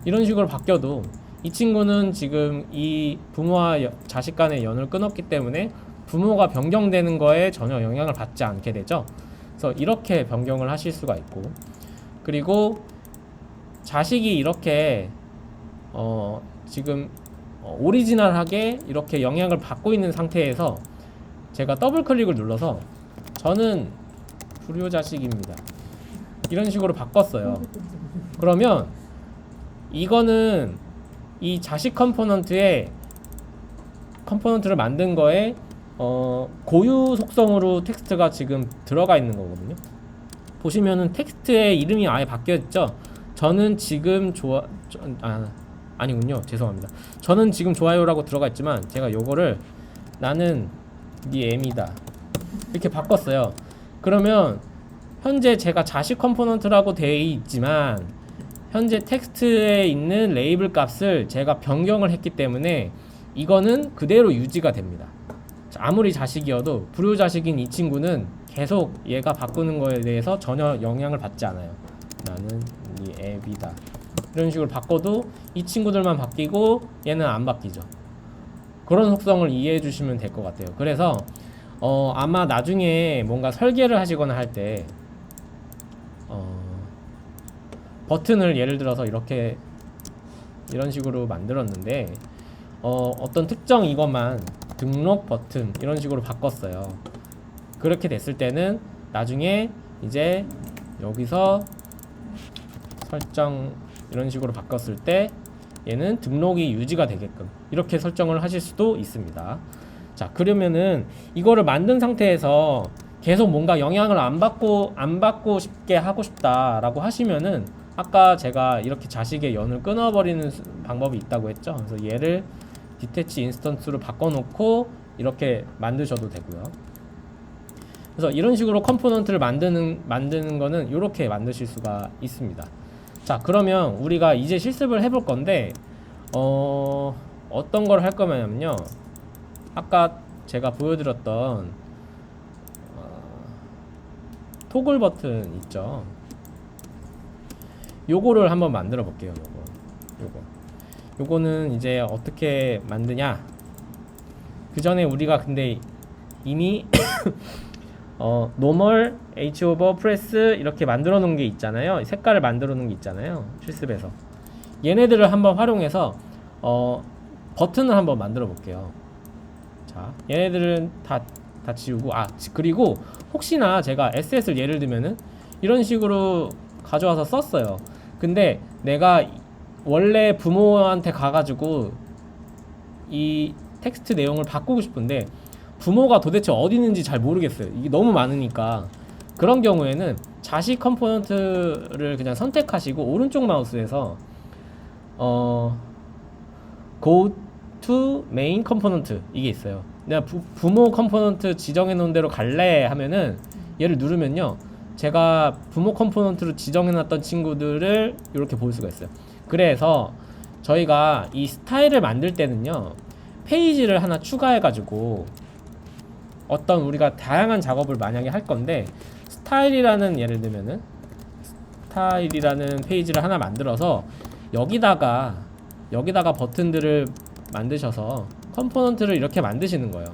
이런 식으로 바뀌어도 이 친구는 지금 이 부모와 자식 간의 연을 끊었기 때문에 부모가 변경되는 거에 전혀 영향을 받지 않게 되죠. 그래서 이렇게 변경을 하실 수가 있고, 그리고 자식이 이렇게 지금 오리지널하게 이렇게 영향을 받고 있는 상태에서 제가 더블 클릭을 눌러서 저는 불효자식입니다 이런 식으로 바꿨어요. 그러면 이거는 이 자식 컴포넌트를 만든 거에 고유 속성으로 텍스트가 지금 들어가 있는 거거든요. 보시면은 텍스트의 이름이 아예 바뀌었죠. 저는 지금 아니군요. 죄송합니다. 저는 지금 좋아요라고 들어가 있지만 제가 요거를 나는 네 애미다 이렇게 바꿨어요. 그러면 현재 제가 자식 컴포넌트라고 되어 있지만 현재 텍스트에 있는 레이블 값을 제가 변경을 했기 때문에 이거는 그대로 유지가 됩니다. 아무리 자식이어도 불효자식인 이 친구는 계속 얘가 바꾸는 거에 대해서 전혀 영향을 받지 않아요. 나는 네 애비다 이런 식으로 바꿔도 이 친구들만 바뀌고 얘는 안 바뀌죠. 그런 속성을 이해해 주시면 될 것 같아요. 그래서 아마 나중에 뭔가 설계를 하시거나 할 때 버튼을 예를 들어서 이런 식으로 만들었는데 어떤 특정 이것만 등록 버튼 이런 식으로 바꿨어요. 그렇게 됐을 때는 나중에 이제 여기서 설정 이런 식으로 바꿨을 때 얘는 등록이 유지가 되게끔 이렇게 설정을 하실 수도 있습니다. 자, 그러면은 이거를 만든 상태에서 계속 뭔가 영향을 안 받고 싶게 하고 싶다라고 하시면은 아까 제가 이렇게 자식의 연을 끊어버리는 방법이 있다고 했죠. 그래서 얘를 디태치 인스턴스로 바꿔놓고 이렇게 만드셔도 되고요. 그래서 이런 식으로 컴포넌트를 만드는 거는 이렇게 만드실 수가 있습니다. 자, 그러면 우리가 이제 실습을 해볼 건데 어떤 걸 할 거냐면요, 아까 제가 보여드렸던 토글 버튼 있죠. 요거를 한번 만들어 볼게요. 요거는 이제 어떻게 만드냐, 그 전에 우리가 근데 이미 노멀, H 오버, 프레스 이렇게 만들어 놓은 게 있잖아요. 색깔을 만들어 놓은 게 있잖아요, 실습에서. 얘네들을 한번 활용해서 버튼을 한번 만들어 볼게요. 자, 얘네들은 다 지우고, 그리고 혹시나 제가 SS를 예를 들면은 이런 식으로 가져와서 썼어요. 근데 내가 원래 부모한테 가가지고 이 텍스트 내용을 바꾸고 싶은데 부모가 도대체 어디 있는지 잘 모르겠어요. 이게 너무 많으니까. 그런 경우에는 자식 컴포넌트를 그냥 선택하시고 오른쪽 마우스에서 Go to Main Component 이게 있어요. 내가 부모 컴포넌트 지정해 놓은 대로 갈래 하면은 얘를 누르면요, 제가 부모 컴포넌트로 지정해 놨던 친구들을 이렇게 볼 수가 있어요. 그래서 저희가 이 스타일을 만들 때는요, 페이지를 하나 추가해 가지고 어떤 우리가 다양한 작업을 만약에 할 건데, 스타일이라는, 예를 들면은 스타일이라는 페이지를 하나 만들어서 여기다가 버튼들을 만드셔서 컴포넌트를 이렇게 만드시는 거예요.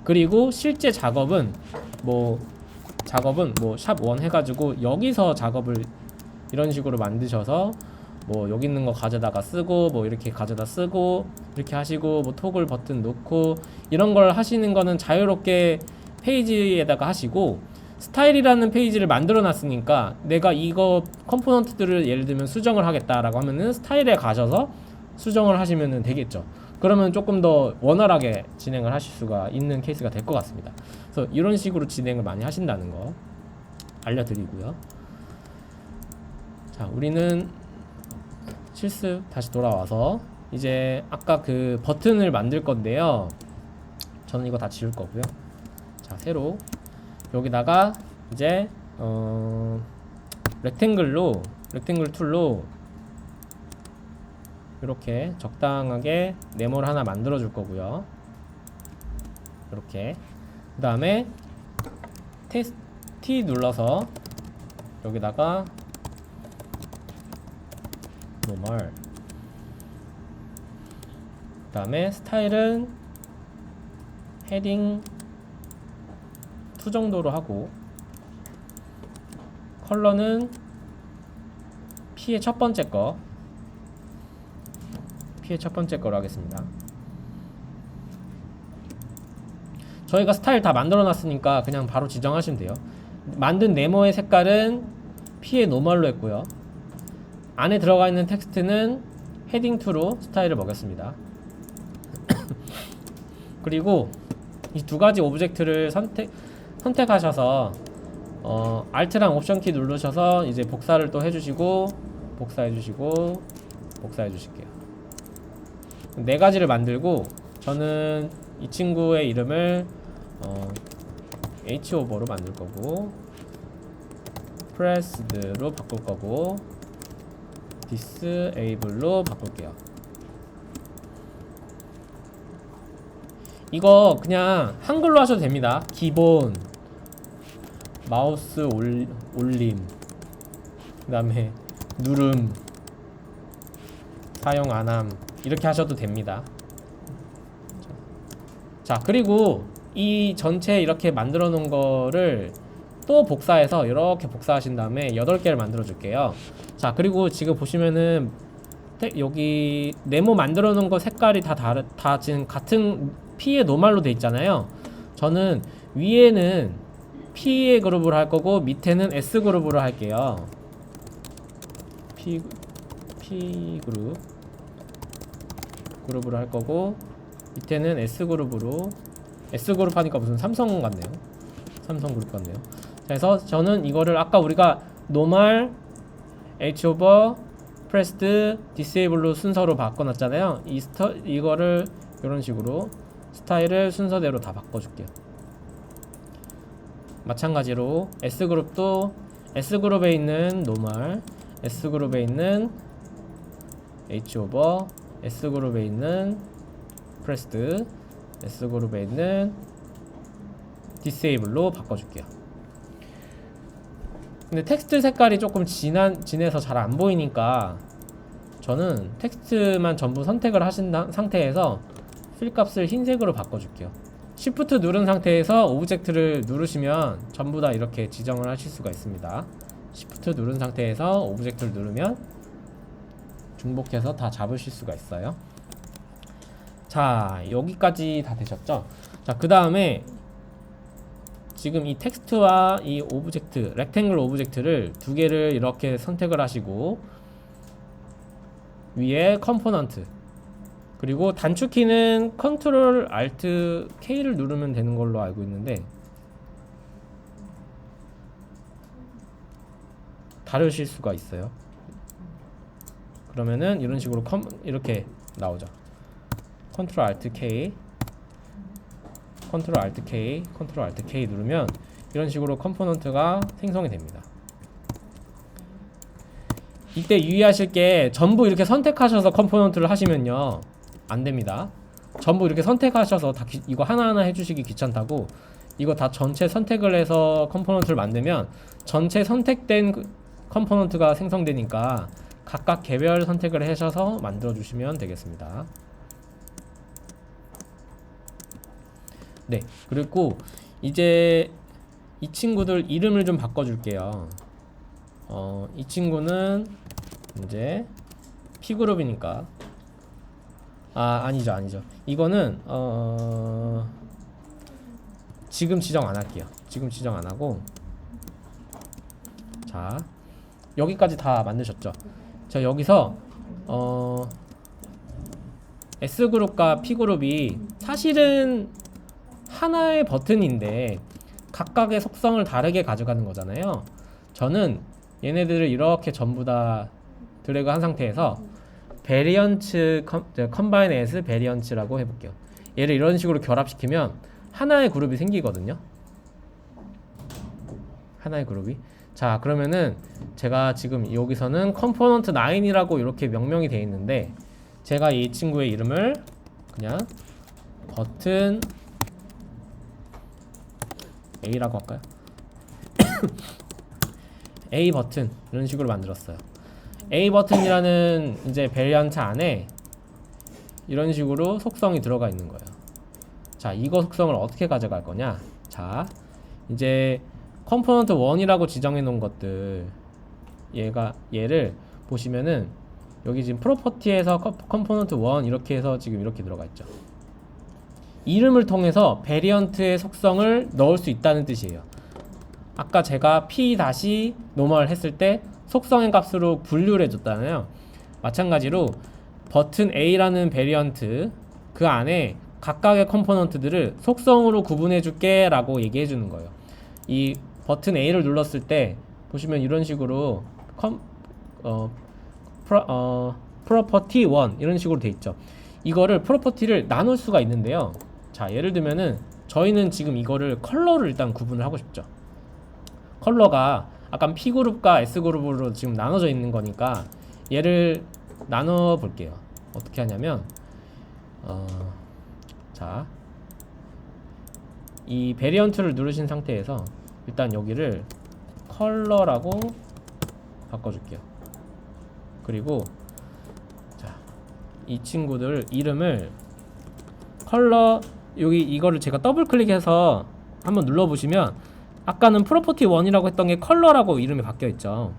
그리고 실제 작업은 뭐 샵1 해가지고 여기서 작업을 이런 식으로 만드셔서 뭐 여기 있는 거 가져다가 쓰고, 뭐 이렇게 가져다 쓰고, 이렇게 하시고, 뭐 토글 버튼 놓고, 이런 걸 하시는 거는 자유롭게 페이지에다가 하시고, 스타일이라는 페이지를 만들어 놨으니까 내가 이거 컴포넌트들을 예를 들면 수정을 하겠다라고 하면은 스타일에 가셔서 수정을 하시면 되겠죠. 그러면 조금 더 원활하게 진행을 하실 수가 있는 케이스가 될 것 같습니다. 그래서 이런 식으로 진행을 많이 하신다는 거 알려드리고요. 자, 우리는 실습 다시 돌아와서 이제 아까 그 버튼을 만들 건데요, 저는 이거 다 지울 거고요. 자, 새로 여기다가 이제 렉탱글 툴로 이렇게 적당하게 네모를 하나 만들어 줄 거고요. 이렇게 그 다음에 T 눌러서 여기다가 노멀, 그 다음에 스타일은 헤딩 2 정도로 하고, 컬러는 P의 첫 번째 거로 하겠습니다. 저희가 스타일 다 만들어 놨으니까 그냥 바로 지정하시면 돼요. 만든 네모의 색깔은 P의 노멀로 했고요. 안에 들어가 있는 텍스트는 헤딩 2로 스타일을 먹였습니다. 그리고 이 두 가지 오브젝트를 선택하셔서 Alt랑 옵션 키 누르셔서 이제 복사를 또 해주시고, 복사해 주실게요. 네 가지를 만들고, 저는 이 친구의 이름을 H 오버로 만들 거고, pressed로 바꿀 거고, disable로 바꿀게요. 이거 그냥 한글로 하셔도 됩니다. 기본, 마우스 올림, 그 다음에 누름, 사용 안함, 이렇게 하셔도 됩니다. 자, 그리고 이 전체 이렇게 만들어 놓은 거를 또 복사해서 이렇게 복사하신 다음에 8개를 만들어 줄게요. 자, 그리고 지금 보시면은 여기 네모 만들어 놓은 거 색깔이 다 지금 같은 P의 노멀로 돼 있잖아요. 저는 위에는 P의 그룹으로 할 거고 밑에는 S 그룹으로 할게요. P 그룹으로 할 거고, 밑에는 S 그룹 하니까 무슨 삼성 같네요. 삼성 그룹 같네요. 그래서 저는 이거를 아까 우리가 노멀, H 오버, 프레스드, 디세이블로 순서로 바꿔놨잖아요. 이거를 이런 식으로 스타일을 순서대로 다 바꿔줄게요. 마찬가지로 S그룹도 S그룹에 있는 노멀, S그룹에 있는 H 오버, S그룹에 있는 프레스드, S그룹에 있는 디세이블로 바꿔줄게요. 근데 텍스트 색깔이 조금 진해서 잘 안 보이니까 저는 텍스트만 전부 선택을 하신 상태에서 필 값을 흰색으로 바꿔줄게요. Shift 누른 상태에서 오브젝트를 누르시면 전부 다 이렇게 지정을 하실 수가 있습니다. Shift 누른 상태에서 오브젝트를 누르면 중복해서 다 잡으실 수가 있어요. 자, 여기까지 다 되셨죠? 자, 그 다음에 지금 이 텍스트와 이 오브젝트, 렉탱글 오브젝트를 두 개를 이렇게 선택을 하시고 위에 컴포넌트, 그리고 단축키는 Ctrl Alt K를 누르면 되는 걸로 알고 있는데 다르실 수가 있어요. 그러면은 이런 식으로 이렇게 나오죠. Ctrl Alt K, Ctrl Alt K, Ctrl Alt K 누르면 이런 식으로 컴포넌트가 생성이 됩니다. 이때 유의하실 게 전부 이렇게 선택하셔서 컴포넌트를 하시면요 안 됩니다. 전부 이렇게 선택하셔서 다 이거 하나하나 해주시기 귀찮다고 이거 다 전체 선택을 해서 컴포넌트를 만들면 전체 선택된 컴포넌트가 생성되니까 각각 개별 선택을 하셔서 만들어 주시면 되겠습니다. 네, 그리고 이제 이 친구들 이름을 좀 바꿔줄게요. 이 친구는 이제 P그룹이니까 아니죠. 이거는 지금 지정 안 할게요. 지금 지정 안 하고, 자, 여기까지 다 만드셨죠? 자, 여기서 S그룹과 P그룹이 사실은 하나의 버튼인데 각각의 속성을 다르게 가져가는 거잖아요. 저는 얘네들을 이렇게 전부 다 드래그 한 상태에서 베리언츠 컴바인 as 베리언츠라고 해볼게요. 얘를 이런 식으로 결합시키면 하나의 그룹이 생기거든요. 하나의 그룹이. 자, 그러면은 제가 지금 여기서는 컴포넌트 9이라고 이렇게 명명이 되어 있는데 제가 이 친구의 이름을 그냥 버튼 A라고 할까요? A 버튼 이런 식으로 만들었어요. A 버튼이라는 이제 베리언트 안에 이런 식으로 속성이 들어가 있는 거예요. 자, 이거 속성을 어떻게 가져갈 거냐? 자, 이제 컴포넌트 1이라고 지정해 놓은 것들, 얘를 보시면은 여기 지금 프로퍼티에서 컴포넌트 1 이렇게 해서 지금 이렇게 들어가 있죠. 이름을 통해서 베리언트의 속성을 넣을 수 있다는 뜻이에요. 아까 제가 P-normal 했을 때 속성의 값으로 분류를 해줬잖아요. 마찬가지로 버튼 A라는 베리언트 그 안에 각각의 컴포넌트들을 속성으로 구분해 줄게 라고 얘기해 주는 거예요. 이 버튼 A를 눌렀을 때 보시면 이런 식으로 property 1 이런 식으로 돼 있죠. 이거를 프로퍼티를 나눌 수가 있는데요. 자, 예를 들면은 저희는 지금 이거를 컬러를 일단 구분을 하고 싶죠. 컬러가 아까 P그룹과 S그룹으로 지금 나눠져 있는 거니까 얘를 나눠 볼게요. 어떻게 하냐면 자, 이 베리언트를 누르신 상태에서 일단 여기를 컬러라고 바꿔줄게요. 그리고 자, 이 친구들 이름을 컬러, 여기 이거를 제가 더블 클릭해서 한번 눌러보시면 아까는 프로퍼티 1이라고 했던 게 컬러라고 이름이 바뀌어 있죠.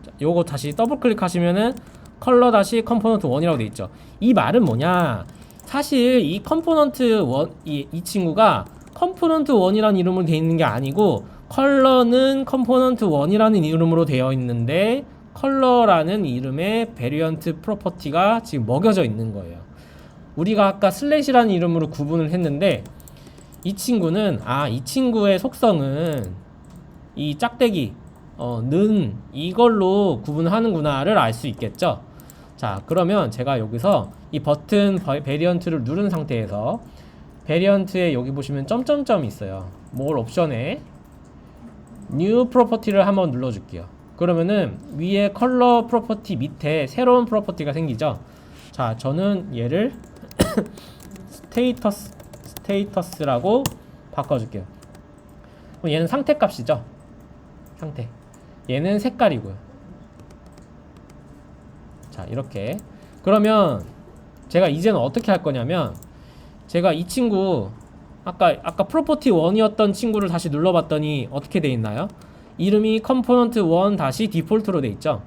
자, 요거 다시 더블 클릭하시면은 컬러 다시 컴포넌트 1이라고 돼 있죠. 이 말은 뭐냐? 사실 이 컴포넌트 1, 이 친구가 컴포넌트 1이라는 이름으로 되어 있는 게 아니고 컬러는 컴포넌트 1이라는 이름으로 되어 있는데 컬러라는 이름의 베리언트 프로퍼티가 지금 먹여져 있는 거예요. 우리가 아까 슬래시라는 이름으로 구분을 했는데 이 친구는 이 친구의 속성은 이 짝대기 는 이걸로 구분하는구나를 알 수 있겠죠. 자, 그러면 제가 여기서 이 버튼 베리언트를 누른 상태에서 베리언트에 여기 보시면 점점점이 있어요. more 옵션에 new 프로퍼티를 한번 눌러줄게요. 그러면은 위에 컬러 프로퍼티 밑에 새로운 프로퍼티가 생기죠. 자, 저는 얘를 스테이터스라고 바꿔줄게요. 그럼 얘는 상태 값이죠. 상태. 얘는 색깔이고요. 자, 이렇게. 그러면 제가 이제는 어떻게 할 거냐면, 제가 이 친구 아까 프로퍼티 1이었던 친구를 다시 눌러봤더니 어떻게 돼 있나요? 이름이 컴포넌트 1 다시 디폴트로 돼 있죠.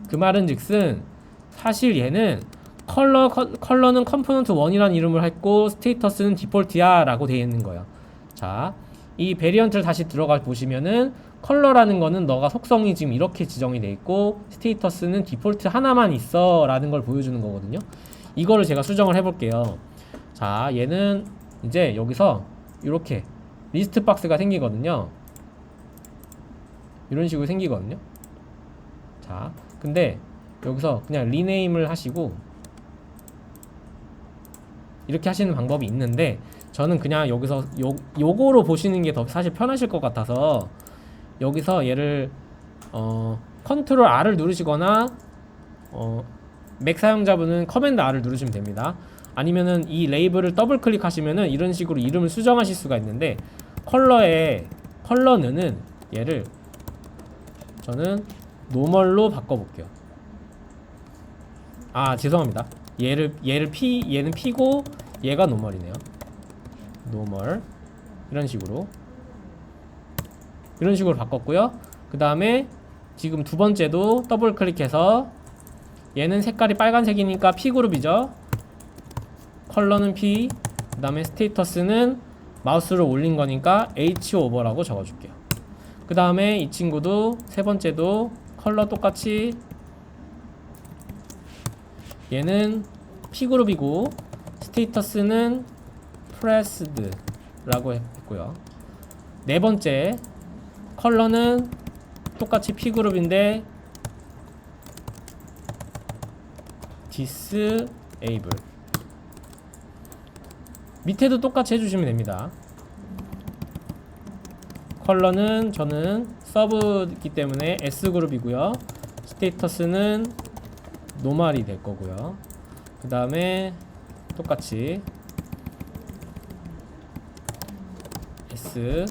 그 말은 즉슨 사실 얘는 컬러는 컴포넌트 1이라는 이름을 했고 스테이터스는 디폴트야 라고 되어 있는 거예요. 자, 이 베리언트를 다시 들어가 보시면은 컬러라는 거는 너가 속성이 지금 이렇게 지정이 돼 있고 스테이터스는 디폴트 하나만 있어 라는 걸 보여주는 거거든요. 이거를 제가 수정을 해볼게요. 자, 얘는 이제 여기서 이렇게 리스트 박스가 생기거든요. 이런 식으로 생기거든요. 자, 근데 여기서 그냥 리네임을 하시고 이렇게 하시는 방법이 있는데 저는 그냥 여기서 요거로 보시는 게 더 사실 편하실 것 같아서 여기서 얘를 컨트롤 R을 누르시거나 맥 사용자분은 커맨드 R을 누르시면 됩니다. 아니면은 이 레이블을 더블 클릭하시면은 이런 식으로 이름을 수정하실 수가 있는데 컬러는 얘를 저는 노멀로 바꿔볼게요. 아, 죄송합니다. 얘는 P고 얘가 노멀이네요. 노멀 이런 식으로 바꿨고요. 그 다음에 지금 두 번째도 더블 클릭해서 얘는 색깔이 빨간색이니까 P그룹이죠. 컬러는 P, 그 다음에 스테이터스는 마우스를 올린 거니까 H 오버라고 적어줄게요. 그 다음에 이 친구도 세 번째도 컬러 똑같이 얘는 P그룹이고 스테이터스는 프레스드 라고 했고요. 네 번째 컬러는 똑같이 P그룹인데 disable 밑에도 똑같이 해주시면 됩니다. 컬러는 저는 서브이기 때문에 S그룹이고요. 스테이터스는 노멀이 될 거고요. 그 다음에 똑같이 S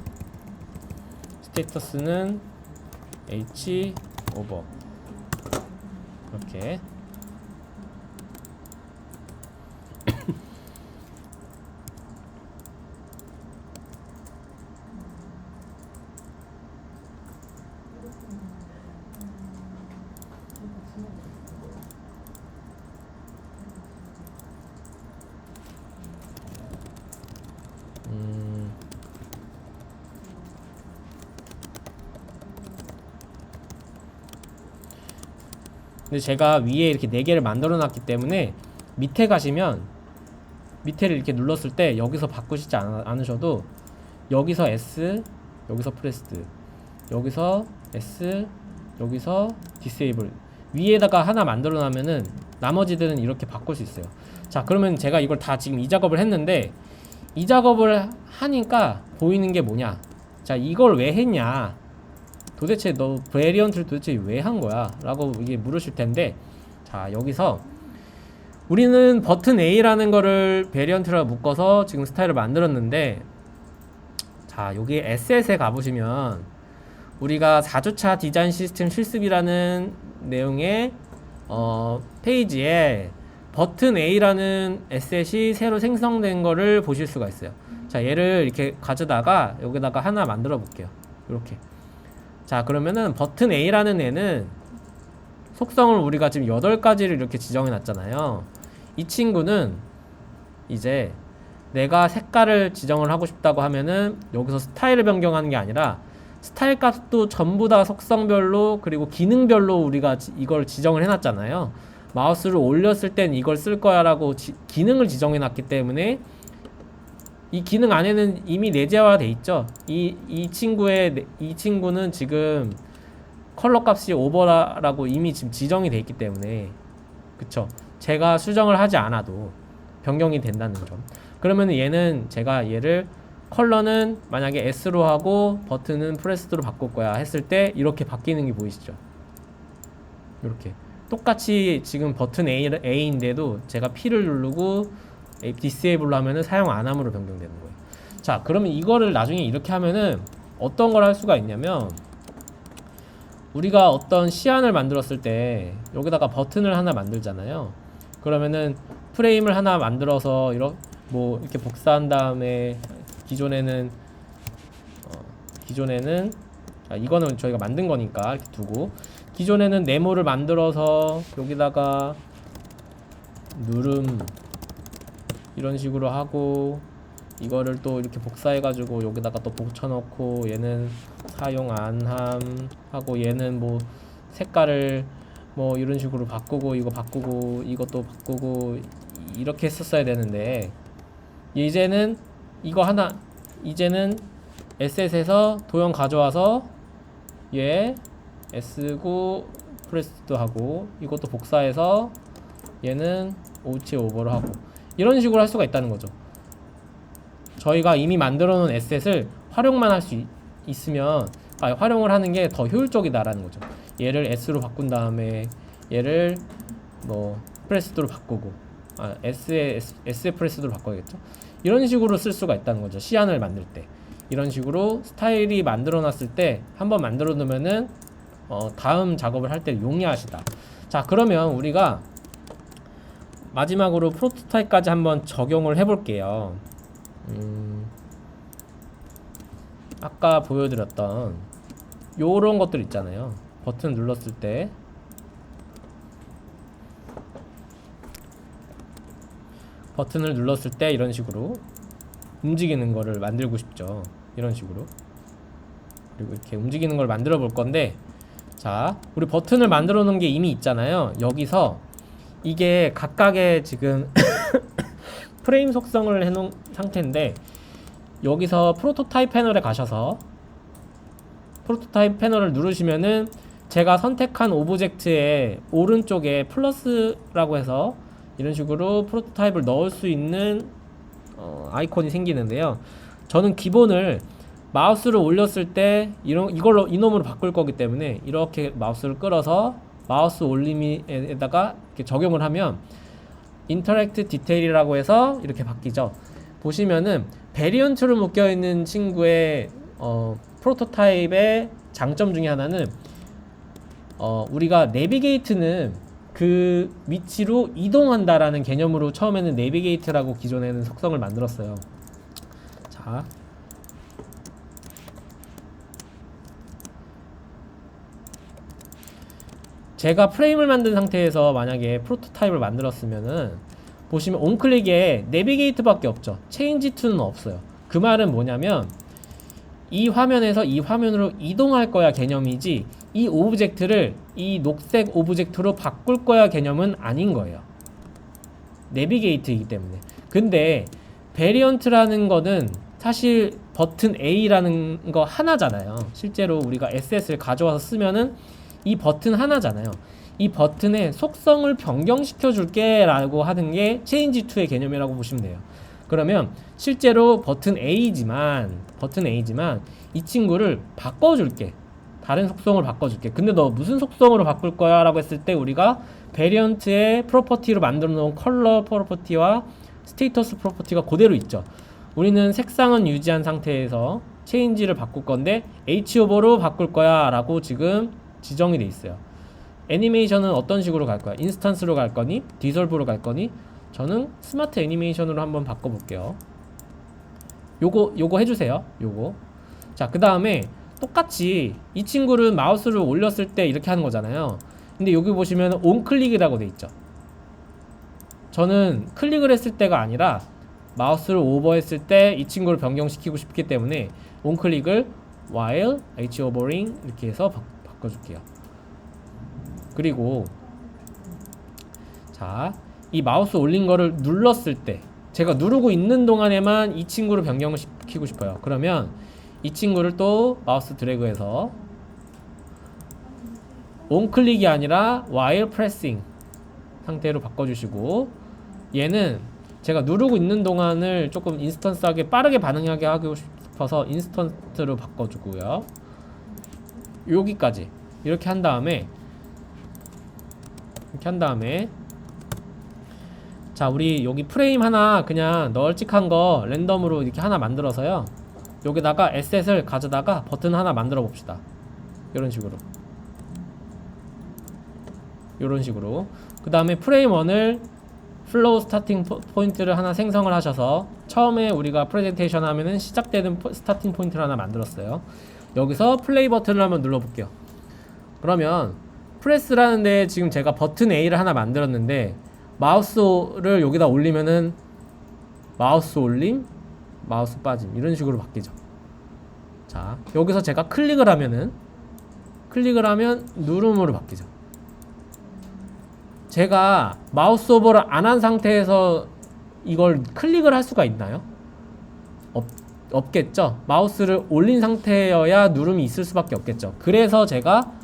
스테이터스는 H 오버 이렇게 근데 제가 위에 이렇게 4개를 만들어 놨기 때문에 밑에 가시면 밑에를 이렇게 눌렀을 때 여기서 바꾸시지 않으셔도 여기서 S, 여기서 프레스드, 여기서 S, 여기서 디세이블 위에다가 하나 만들어 놔면은 나머지들은 이렇게 바꿀 수 있어요. 자, 그러면 제가 이걸 다 지금 이 작업을 했는데 이 작업을 하니까 보이는 게 뭐냐? 자, 이걸 왜 했냐? 도대체 너 베리언트를 도대체 왜 한 거야? 라고 이게 물으실 텐데, 자, 여기서 우리는 버튼 A라는 거를 베리언트라 묶어서 지금 스타일을 만들었는데, 자, 여기 SS에 가보시면 우리가 4주차 디자인 시스템 실습이라는 내용의 페이지에 버튼 A라는 에셋이 새로 생성된 거를 보실 수가 있어요. 자, 얘를 이렇게 가져다가 여기다가 하나 만들어 볼게요. 이렇게. 자, 그러면은 버튼 A라는 애는 속성을 우리가 지금 8가지를 이렇게 지정해 놨잖아요. 이 친구는 이제 내가 색깔을 지정을 하고 싶다고 하면은 여기서 스타일을 변경하는 게 아니라 스타일 값도 전부 다 속성별로 그리고 기능별로 우리가 이걸 지정을 해놨잖아요. 마우스를 올렸을 땐 이걸 쓸 거야 라고 기능을 지정해 놨기 때문에 이 기능 안에는 이미 내재화 돼 있죠. 이 친구는 지금 컬러 값이 오버라고 이미 지금 지정이 돼 있기 때문에, 그쵸, 제가 수정을 하지 않아도 변경이 된다는 점. 그러면 얘는 제가 얘를 컬러는 만약에 S로 하고 버튼은 프레스드로 바꿀 거야 했을 때 이렇게 바뀌는 게 보이시죠? 이렇게 똑같이 지금 버튼 A인데도 제가 P를 누르고 disable로 하면은 사용 안 함으로 변경되는 거예요. 자, 그러면 이거를 나중에 이렇게 하면은 어떤 걸 할 수가 있냐면, 우리가 어떤 시안을 만들었을 때 여기다가 버튼을 하나 만들잖아요. 그러면은 프레임을 하나 만들어서 이렇게 복사한 다음에 기존에는 자, 이거는 저희가 만든 거니까 이렇게 두고, 기존에는 네모를 만들어서 여기다가 누름 이런 식으로 하고, 이거를 또 이렇게 복사해 가지고 여기다가 또 붙여넣고, 얘는 사용 안함 하고, 얘는 뭐 색깔을 뭐 이런 식으로 바꾸고, 이거 바꾸고, 이것도 바꾸고, 이렇게 했었어야 되는데, 이제는 이제는 SS에서 도형 가져와서 얘 S9 프레스도 하고, 이것도 복사해서 얘는 오치 오버를 하고, 이런 식으로 할 수가 있다는 거죠. 저희가 이미 만들어 놓은 에셋을 활용만 할 수 있으면, 활용을 하는 게 더 효율적이다라는 거죠. 얘를 S로 바꾼 다음에 얘를 뭐 프레스도로 바꾸고, S의 프레스도로 바꿔야겠죠. 이런 식으로 쓸 수가 있다는 거죠. 시안을 만들 때 이런 식으로 스타일이 만들어 놨을 때 한번 만들어 놓으면은 다음 작업을 할 때 용이하시다. 자, 그러면 우리가 마지막으로 프로토타입까지 한번 적용을 해볼게요. 아까 보여드렸던 요런 것들 있잖아요. 버튼 눌렀을 때 버튼을 눌렀을 때 이런 식으로 움직이는 거를 만들고 싶죠. 이런 식으로. 그리고 이렇게 움직이는 걸 만들어 볼 건데, 자, 우리 버튼을 만들어 놓은 게 이미 있잖아요. 여기서 이게 각각의 지금 프레임 속성을 해놓은 상태인데, 여기서 프로토타입 패널에 가셔서 프로토타입 패널을 누르시면은 제가 선택한 오브젝트의 오른쪽에 플러스라고 해서 이런 식으로 프로토타입을 넣을 수 있는 아이콘이 생기는데요. 저는 기본을 마우스를 올렸을 때 이놈으로 바꿀 거기 때문에 이렇게 마우스를 끌어서 마우스 올림에다가 이렇게 적용을 하면 인터랙트 디테일이라고 해서 이렇게 바뀌죠. 보시면은 베리언트로 묶여 있는 친구의 프로토타입의 장점 중에 하나는 우리가 내비게이트는 그 위치로 이동한다라는 개념으로 처음에는 내비게이트라고 기존에는 속성을 만들었어요. 자, 제가 프레임을 만든 상태에서 만약에 프로토타입을 만들었으면은 보시면 온클릭에 내비게이트밖에 없죠. 체인지 투는 없어요. 그 말은 뭐냐면 이 화면에서 이 화면으로 이동할 거야 개념이지, 이 오브젝트를 이 녹색 오브젝트로 바꿀 거야 개념은 아닌 거예요. 내비게이트이기 때문에. 근데 베리언트라는 거는 사실 버튼 A라는 거 하나잖아요. 실제로 우리가 SS를 가져와서 쓰면은 이 버튼 하나잖아요. 이 버튼의 속성을 변경시켜 줄게 라고 하는 게 체인지 2의 개념이라고 보시면 돼요. 그러면 실제로 버튼 A지만 이 친구를 바꿔줄게, 다른 속성을 바꿔줄게. 근데 너 무슨 속성으로 바꿀 거야? 라고 했을 때 우리가 베리언트의 프로퍼티로 만들어 놓은 컬러 프로퍼티와 스테이터스 프로퍼티가 그대로 있죠. 우리는 색상은 유지한 상태에서 체인지를 바꿀 건데 Ho버로 바꿀 거야 라고 지금 지정이 돼 있어요. 애니메이션은 어떤 식으로 갈 거야? 인스턴스로 갈 거니? 디솔브로 갈 거니? 저는 스마트 애니메이션으로 한번 바꿔볼게요. 요거 해주세요. 요거. 자, 그 다음에 똑같이 이 친구를 마우스를 올렸을 때 이렇게 하는 거잖아요. 근데 여기 보시면 온클릭이라고 돼 있죠. 저는 클릭을 했을 때가 아니라 마우스를 오버했을 때 이 친구를 변경시키고 싶기 때문에 온클릭을 while hovering 이렇게 해서 바꿔줄게요. 그리고 자, 이 마우스 올린 거를 눌렀을 때, 제가 누르고 있는 동안에만 이 친구를 변경을 시키고 싶어요. 그러면 이 친구를 또 마우스 드래그해서 온클릭이 아니라 while pressing 상태로 바꿔주시고, 얘는 제가 누르고 있는 동안을 조금 인스턴스하게 빠르게 반응하게 하고 싶어서 인스턴트로 바꿔주고요. 여기까지 이렇게 한 다음에 자, 우리 여기 프레임 하나 그냥 널찍한 거 랜덤으로 이렇게 하나 만들어서요. 여기다가 에셋을 가져다가 버튼 하나 만들어 봅시다. 이런 식으로. 이런 식으로. 그 다음에 프레임 1을 플로우 스타팅 포인트를 하나 생성을 하셔서 처음에 우리가 프레젠테이션 하면은 시작되는 스타팅 포인트를 하나 만들었어요. 여기서 플레이 버튼을 한번 눌러볼게요. 그러면 프레스라는 데 지금 제가 버튼 A를 하나 만들었는데 마우스를 여기다 올리면은 마우스 올림, 마우스 빠짐 이런 식으로 바뀌죠. 자, 여기서 제가 클릭을 하면 누름으로 바뀌죠. 제가 마우스 오버를 안 한 상태에서 이걸 클릭을 할 수가 있나요? 없겠죠. 마우스를 올린 상태여야 누름이 있을 수밖에 없겠죠. 그래서 제가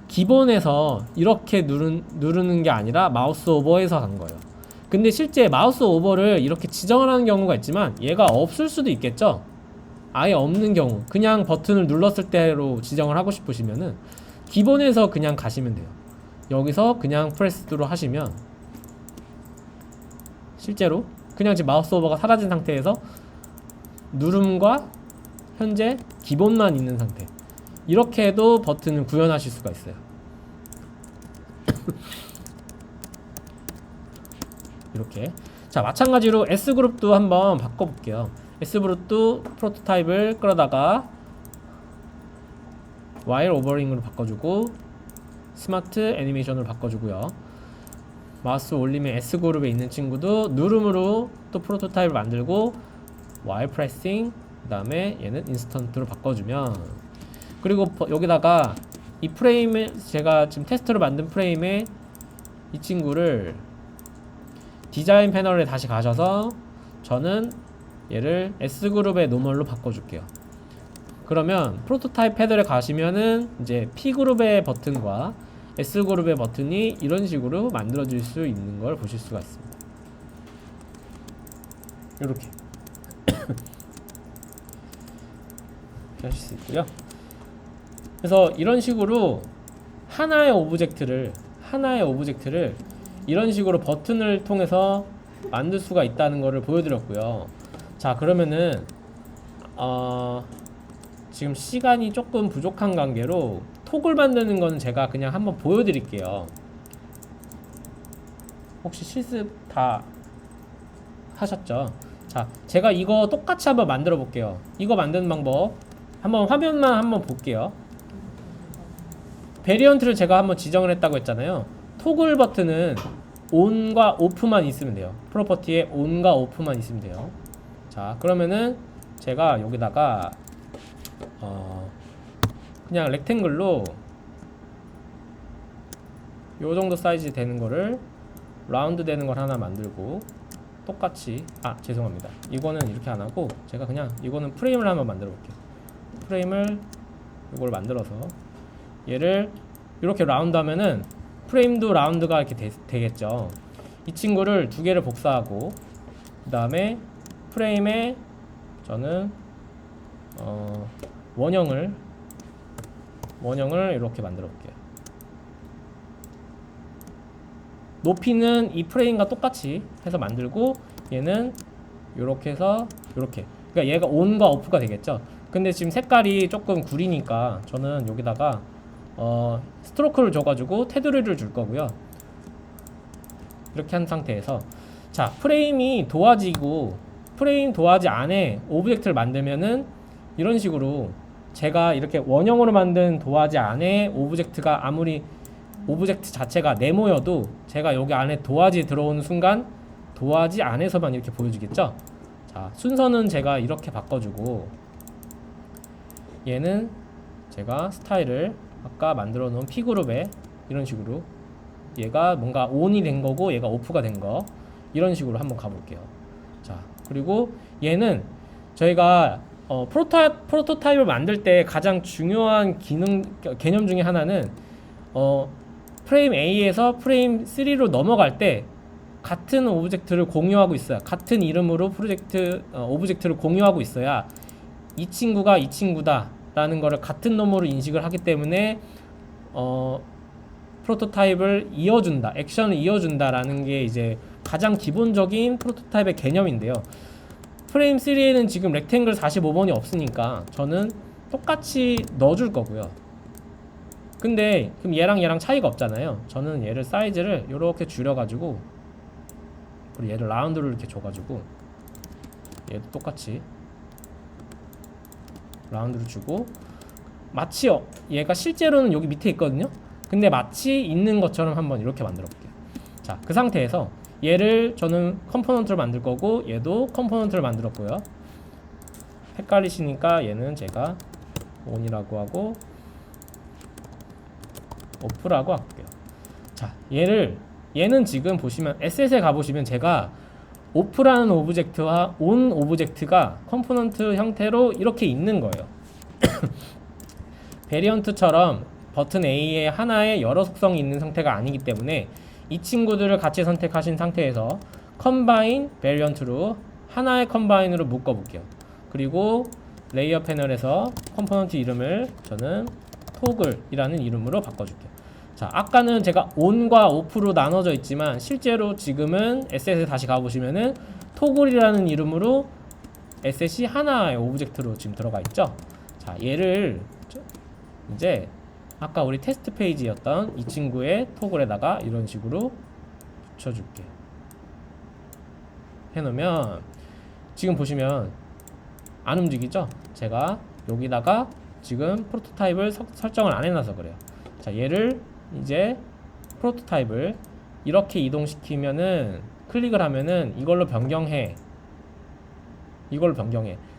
기본에서 이렇게 누르는 게 아니라 마우스 오버에서 간 거예요. 근데 실제 마우스 오버를 이렇게 지정을 하는 경우가 있지만 얘가 없을 수도 있겠죠. 아예 없는 경우 그냥 버튼을 눌렀을 때로 지정을 하고 싶으시면은 기본에서 그냥 가시면 돼요. 여기서 그냥 프레스로 하시면 실제로 그냥 지금 마우스 오버가 사라진 상태에서 누름과 현재 기본만 있는 상태, 이렇게 해도 버튼을 구현하실 수가 있어요. 이렇게. 자, 마찬가지로 S그룹도 한번 바꿔볼게요. S그룹도 프로토타입을 끌어다가 와일 오버링으로 바꿔주고 스마트 애니메이션으로 바꿔주고요. 마우스 올리면 S그룹에 있는 친구도 누름으로 또 프로토타입을 만들고 와일 프레싱, 그 다음에 얘는 인스턴트로 바꿔주면, 그리고 여기다가 이 프레임에 제가 지금 테스트로 만든 프레임에 이 친구를 디자인 패널에 다시 가셔서 저는 얘를 S그룹의 노멀로 바꿔줄게요. 그러면 프로토타입 패널에 가시면은 이제 P그룹의 버튼과 S그룹의 버튼이 이런 식으로 만들어질 수 있는 걸 보실 수가 있습니다. 이렇게 하실 수 있고요. 그래서 이런 식으로 하나의 오브젝트를 이런 식으로 버튼을 통해서 만들 수가 있다는 것을 보여드렸고요. 자, 그러면은 지금 시간이 조금 부족한 관계로 톡을 만드는 거는 제가 그냥 한번 보여드릴게요. 혹시 실습 다 하셨죠? 자, 제가 이거 똑같이 한번 만들어 볼게요. 이거 만드는 방법 한번 화면만 한번 볼게요. 베리언트를 제가 한번 지정을 했다고 했잖아요. 토글 버튼은 ON과 OFF만 있으면 돼요. 프로퍼티에 ON과 OFF만 있으면 돼요. 자, 그러면은 제가 여기다가 그냥 렉탱글로 요 정도 사이즈 되는 거를 라운드 되는 걸 하나 만들고, 똑같이 죄송합니다. 이거는 이렇게 안 하고 제가 그냥 이거는 프레임을 한번 만들어 볼게요. 프레임을 이걸 만들어서 얘를 이렇게 라운드 하면은 프레임도 라운드가 이렇게 되겠죠. 이 친구를 두 개를 복사하고 그 다음에 프레임에 저는 원형을 이렇게 만들어 볼게요. 높이는 이 프레임과 똑같이 해서 만들고, 얘는 이렇게 해서 이렇게, 그러니까 얘가 ON과 OFF가 되겠죠. 근데 지금 색깔이 조금 구리니까 저는 여기다가 스트로크를 줘가지고 테두리를 줄 거고요. 이렇게 한 상태에서, 자, 프레임이 도화지고 프레임 도화지 안에 오브젝트를 만들면은 이런 식으로 제가 이렇게 원형으로 만든 도화지 안에 오브젝트가 아무리 오브젝트 자체가 네모여도 제가 여기 안에 도화지 들어오는 순간 도화지 안에서만 이렇게 보여주겠죠. 자, 순서는 제가 이렇게 바꿔주고, 얘는 제가 스타일을 아까 만들어 놓은 P그룹에 이런 식으로, 얘가 뭔가 ON이 된 거고 얘가 OFF가 된 거, 이런 식으로 한번 가볼게요. 자, 그리고 얘는 저희가 프로토타입을 만들 때 가장 중요한 개념 중에 하나는 프레임 A에서 프레임 3로 넘어갈 때 같은 오브젝트를 공유하고 있어야, 같은 이름으로 오브젝트를 공유하고 있어야 이 친구가 이 친구다 라는 거를 같은 놈으로 인식을 하기 때문에 프로토타입을 이어준다, 액션을 이어준다 라는 게 이제 가장 기본적인 프로토타입의 개념인데요. 프레임 3에는 지금 렉탱글 45번이 없으니까 저는 똑같이 넣어줄 거고요. 근데 그럼 얘랑 차이가 없잖아요. 저는 얘를 사이즈를 이렇게 줄여가지고, 그리고 얘를 라운드로 이렇게 줘가지고 얘도 똑같이 라운드로 주고, 마치 얘가 실제로는 여기 밑에 있거든요. 근데 마치 있는 것처럼 한번 이렇게 만들어 볼게요. 자, 그 상태에서 얘를 저는 컴포넌트를 만들 거고, 얘도 컴포넌트를 만들었고요. 헷갈리시니까 얘는 제가 on이라고 하고 off라고 할게요. 자, 얘는 지금 보시면 SS에 가보시면 제가 off라는 오브젝트와 on 오브젝트가 컴포넌트 형태로 이렇게 있는 거예요. 베리언트처럼 버튼 A에 하나의 여러 속성이 있는 상태가 아니기 때문에 이 친구들을 같이 선택하신 상태에서 컴바인 베리언트로 하나의 컴바인으로 묶어 볼게요. 그리고 레이어 패널에서 컴포넌트 이름을 저는 토글이라는 이름으로 바꿔줄게요. 자, 아까는 제가 on과 off로 나눠져 있지만 실제로 지금은 SS에 다시 가보시면은 토글이라는 이름으로 SS이 하나의 오브젝트로 지금 들어가 있죠. 자, 얘를 이제 아까 우리 테스트 페이지였던 이 친구의 토글에다가 이런 식으로 붙여줄게. 해놓으면 지금 보시면 안 움직이죠? 제가 여기다가 지금 프로토타입을 설정을 안 해놔서 그래요. 자, 얘를 이제 프로토타입을 이렇게 이동시키면은, 클릭을 하면은 이걸로 변경해.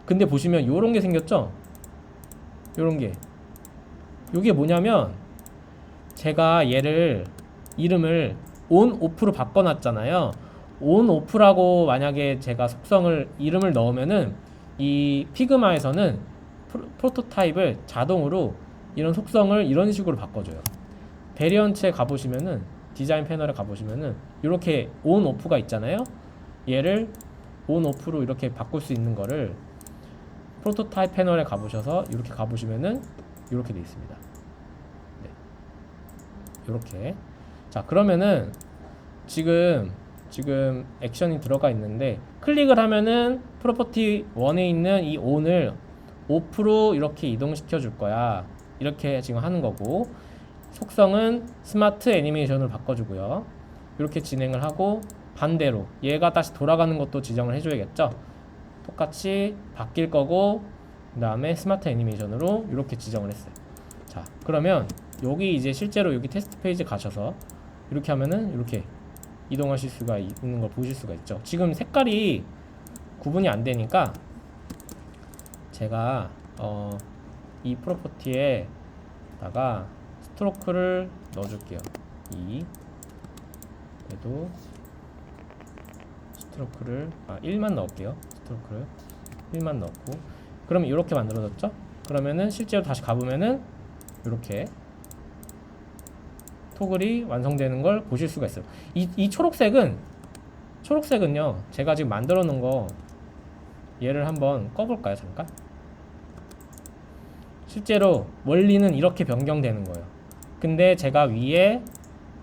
근데 보시면 요런 게 생겼죠? 요런 게. 요게 뭐냐면 제가 얘를 이름을 on, off로 바꿔놨잖아요. on, off라고 만약에 제가 속성을 이름을 넣으면은 이 피그마에서는 프로토타입을 자동으로 이런 속성을 이런 식으로 바꿔줘요. 베리언트에 가보시면은, 디자인 패널에 가보시면은 이렇게 on, off가 있잖아요. 얘를 on, off로 이렇게 바꿀 수 있는 거를 프로토타입 패널에 가보셔서 이렇게 가보시면은 이렇게 돼 있습니다. 네. 이렇게. 자, 그러면은 지금 액션이 들어가 있는데 클릭을 하면은 프로퍼티 1에 있는 이 on을 off로 이렇게 이동시켜 줄 거야. 이렇게 지금 하는 거고, 속성은 스마트 애니메이션으로 바꿔주고요. 이렇게 진행을 하고, 반대로 얘가 다시 돌아가는 것도 지정을 해줘야겠죠. 똑같이 바뀔 거고, 그 다음에 스마트 애니메이션으로 이렇게 지정을 했어요. 자, 그러면 여기 이제 실제로 여기 테스트 페이지 가셔서 이렇게 하면은 이렇게 이동하실 수가 있는 걸 보실 수가 있죠. 지금 색깔이 구분이 안 되니까 제가 이 프로퍼티에다가 스트로크를 넣어줄게요. 얘도 스트로크를 1만 넣을게요. 스트로크를 1만 넣고, 그러면 이렇게 만들어졌죠? 그러면은 실제로 다시 가보면은 이렇게 토글이 완성되는 걸 보실 수가 있어요. 이 초록색은요, 제가 지금 만들어 놓은 거 얘를 한번 꺼볼까요? 잠깐. 실제로 원리는 이렇게 변경되는 거예요. 근데 제가 위에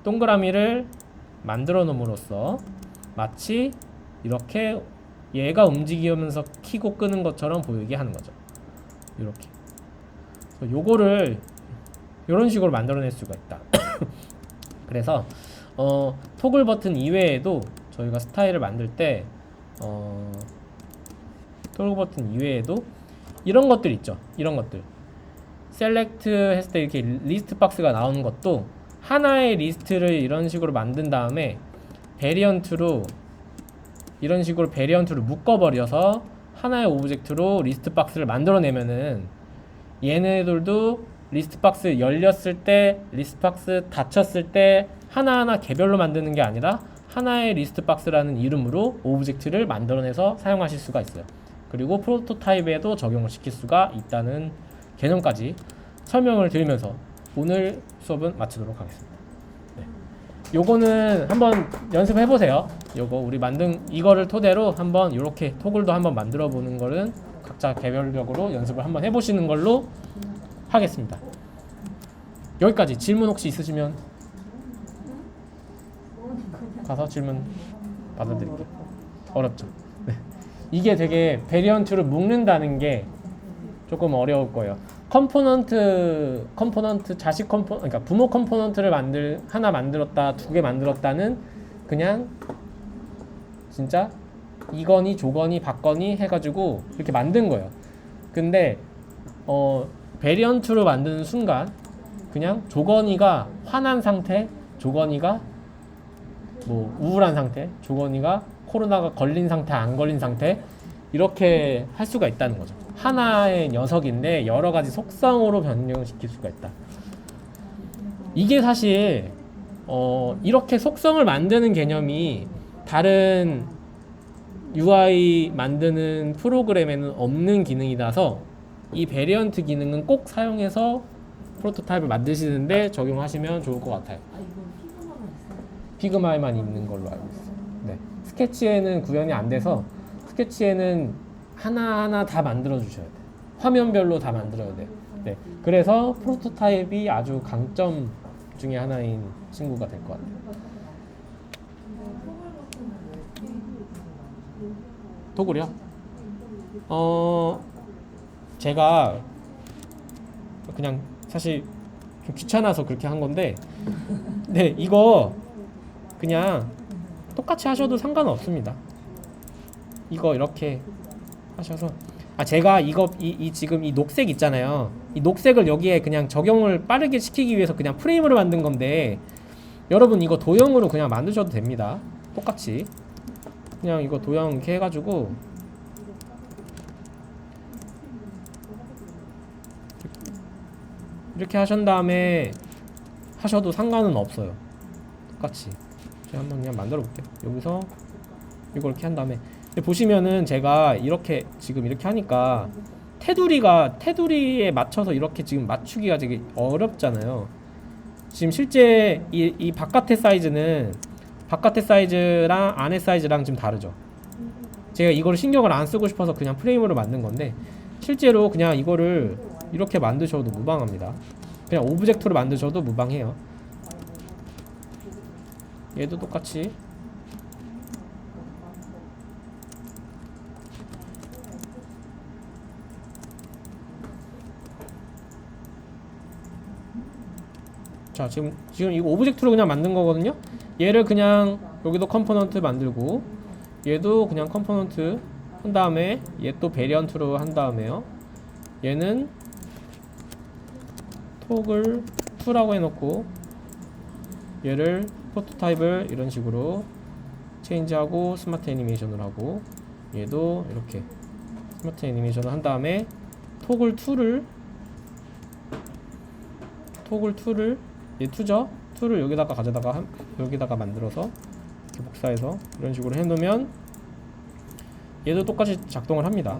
동그라미를 만들어 놓음으로써 마치 이렇게 얘가 움직이면서 키고 끄는 것처럼 보이게 하는 거죠. 이렇게. 요거를 이런 식으로 만들어낼 수가 있다. 그래서 토글 버튼 이외에도 저희가 스타일을 만들 때 토글 버튼 이외에도 이런 것들 있죠. 이런 것들. 셀렉트 했을 때 이렇게 리스트 박스가 나오는 것도 하나의 리스트를 이런 식으로 만든 다음에 베리언트로 이런 식으로 베리언트로 묶어버려서 하나의 오브젝트로 리스트 박스를 만들어내면은 얘네들도 리스트 박스 열렸을 때, 리스트 박스 닫혔을 때 하나하나 개별로 만드는 게 아니라 하나의 리스트 박스라는 이름으로 오브젝트를 만들어내서 사용하실 수가 있어요. 그리고 프로토타입에도 적용을 시킬 수가 있다는 개념까지 설명을 드리면서 오늘 수업은 마치도록 하겠습니다. 네. 요거는 한번 연습해 보세요. 요거 우리 만든 이거를 토대로 한번 이렇게 토글도 한번 만들어 보는 거는 각자 개별적으로 연습을 한번 해보시는 걸로 하겠습니다. 여기까지. 질문 혹시 있으시면 가서 질문. 받아들이기 어렵죠. 네. 이게 되게 베리언트를 묶는다는 게 조금 어려울 거예요. 컴포넌트 자식 그러니까 부모 컴포넌트를 하나 만들었다, 두 개 만들었다는 그냥 진짜 이건희, 조건희, 박건희 해가지고 이렇게 만든 거예요. 근데 베리언트로 만드는 순간 그냥 조건희가 화난 상태, 조건희가 뭐 우울한 상태, 조건희가 코로나가 걸린 상태, 안 걸린 상태 이렇게 할 수가 있다는 거죠. 하나의 녀석인데 여러 가지 속성으로 변경시킬 수가 있다. 이게 사실 이렇게 속성을 만드는 개념이 다른 UI 만드는 프로그램에는 없는 기능이라서 이 베리언트 기능은 꼭 사용해서 프로토타입을 만드시는데 적용하시면 좋을 것 같아요. 피그마에만 있는 걸로 알고 있어요. 네. 스케치에는 구현이 안 돼서 스케치에는 하나하나 다 만들어 주셔야 돼요. 화면별로 다 만들어야 돼요. 네. 그래서 프로토타입이 아주 강점 중에 하나인 친구가 될 것 같아요. 토글이요? 제가 그냥 사실 좀 귀찮아서 그렇게 한 건데, 네, 이거 그냥 똑같이 하셔도 상관은 없습니다. 이거 이렇게 하셔서 제가 이거 지금 이 녹색 있잖아요. 이 녹색을 여기에 그냥 적용을 빠르게 시키기 위해서 그냥 프레임으로 만든 건데 여러분 이거 도형으로 그냥 만드셔도 됩니다. 똑같이 그냥 이거 도형 이렇게 해가지고 이렇게 하신 다음에 하셔도 상관은 없어요. 똑같이 제가 한번 그냥 만들어 볼게요. 여기서 이걸 이렇게 한 다음에 근데 보시면은 제가 이렇게 지금 이렇게 하니까 테두리에 맞춰서 이렇게 지금 맞추기가 되게 어렵잖아요. 지금 실제 이 바깥의 사이즈는 바깥의 사이즈랑 안의 사이즈랑 좀 다르죠. 제가 이거를 신경을 안 쓰고 싶어서 그냥 프레임으로 만든 건데 실제로 그냥 이거를 이렇게 만드셔도 무방합니다. 그냥 오브젝트로 만드셔도 무방해요. 얘도 똑같이 자 지금 이거 오브젝트로 그냥 만든 거거든요. 얘를 그냥 여기도 컴포넌트 만들고 얘도 그냥 컴포넌트 한 다음에 얘 또 베리언트로 한 다음에요. 얘는 토글 2라고 해놓고 얘를 프로토타입을 이런 식으로 체인지하고 스마트 애니메이션을 하고 얘도 이렇게 스마트 애니메이션을 한 다음에 토글 2를 얘 2죠? 2를 여기다가 가져다가 여기다가 만들어서 이렇게 복사해서 이런 식으로 해놓으면 얘도 똑같이 작동을 합니다.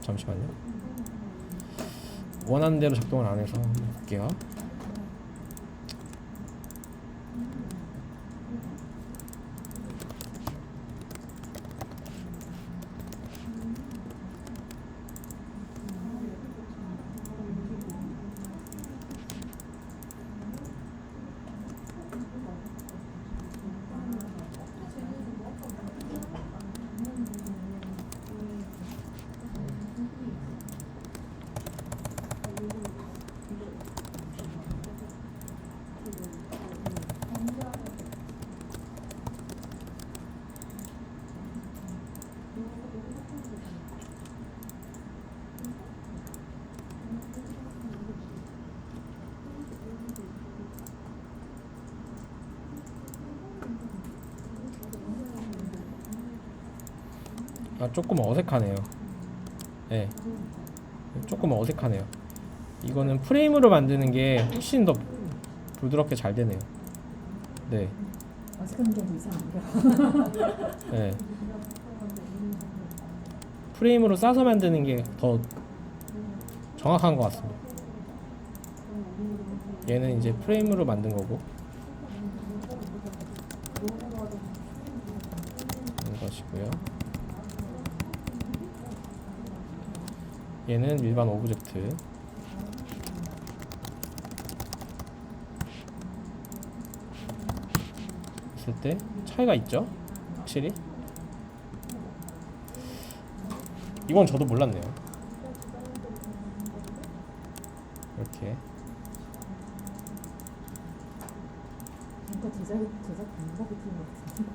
잠시만요. 원하는 대로 작동을 안 해서 한번 볼게요. 조금 어색하네요. 네, 조금 어색하네요. 이거는 프레임으로 만드는 게 훨씬 더 부드럽게 잘 되네요. 네. 어색한 게 이상한데요. 네. 프레임으로 싸서 만드는 게 더 정확한 것 같습니다. 얘는 이제 프레임으로 만든 거고 이런 것이고요. 얘는 일반 오브젝트. 봤을 때 차이가 있죠, 확실히. 이건 저도 몰랐네요. 이렇게. 뭔가 제작 방법이 틀린 것 같은데.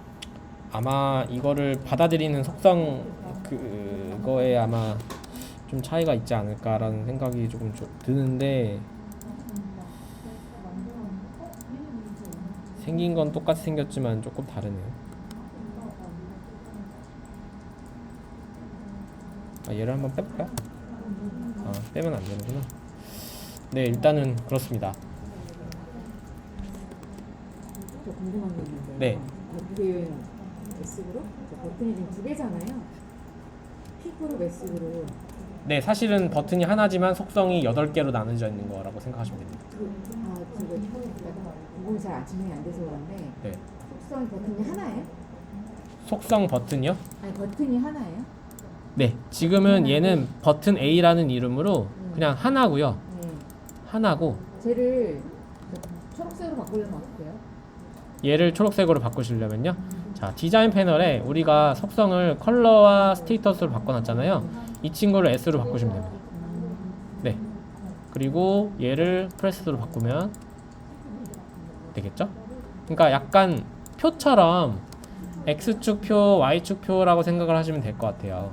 아마 이거를 받아들이는 속성 그거에 아마 좀 차이가 있지 않을까라는 생각이 조금 드는데, 생긴 건 똑같이 생겼지만 조금 다르네요. 얘를 한번 빼볼까요? 빼면 안 되는구나. 네, 일단은 그렇습니다. 저 궁금한 게 있는데. 네. 버튼 S그룹? 버튼이 지금 두 개잖아요. P그룹, S그룹. 네, 사실은 버튼이 하나지만 속성이 8개로 나눠져 있는 거라고 생각하시면 됩니다. 저거 구분이 잘 증명이 안 돼서 그런데 네. 속성 버튼이 하나예요? 속성 버튼이요? 아니 버튼이 하나예요? 네, 지금은 얘는 버튼 A라는 이름으로 그냥 하나고요. 네. 하나고, 쟤를 초록색으로 바꾸려면 어떻게 해요? 얘를 초록색으로 바꾸시려면요, 자, 디자인 패널에 우리가 속성을 컬러와 스테이터스로 바꿔놨잖아요. 이 친구를 S로 바꾸시면 됩니다. 네, 그리고 얘를 프레스로 바꾸면 되겠죠? 그러니까 약간 표처럼 X축 표, Y축 표라고 생각을 하시면 될 것 같아요.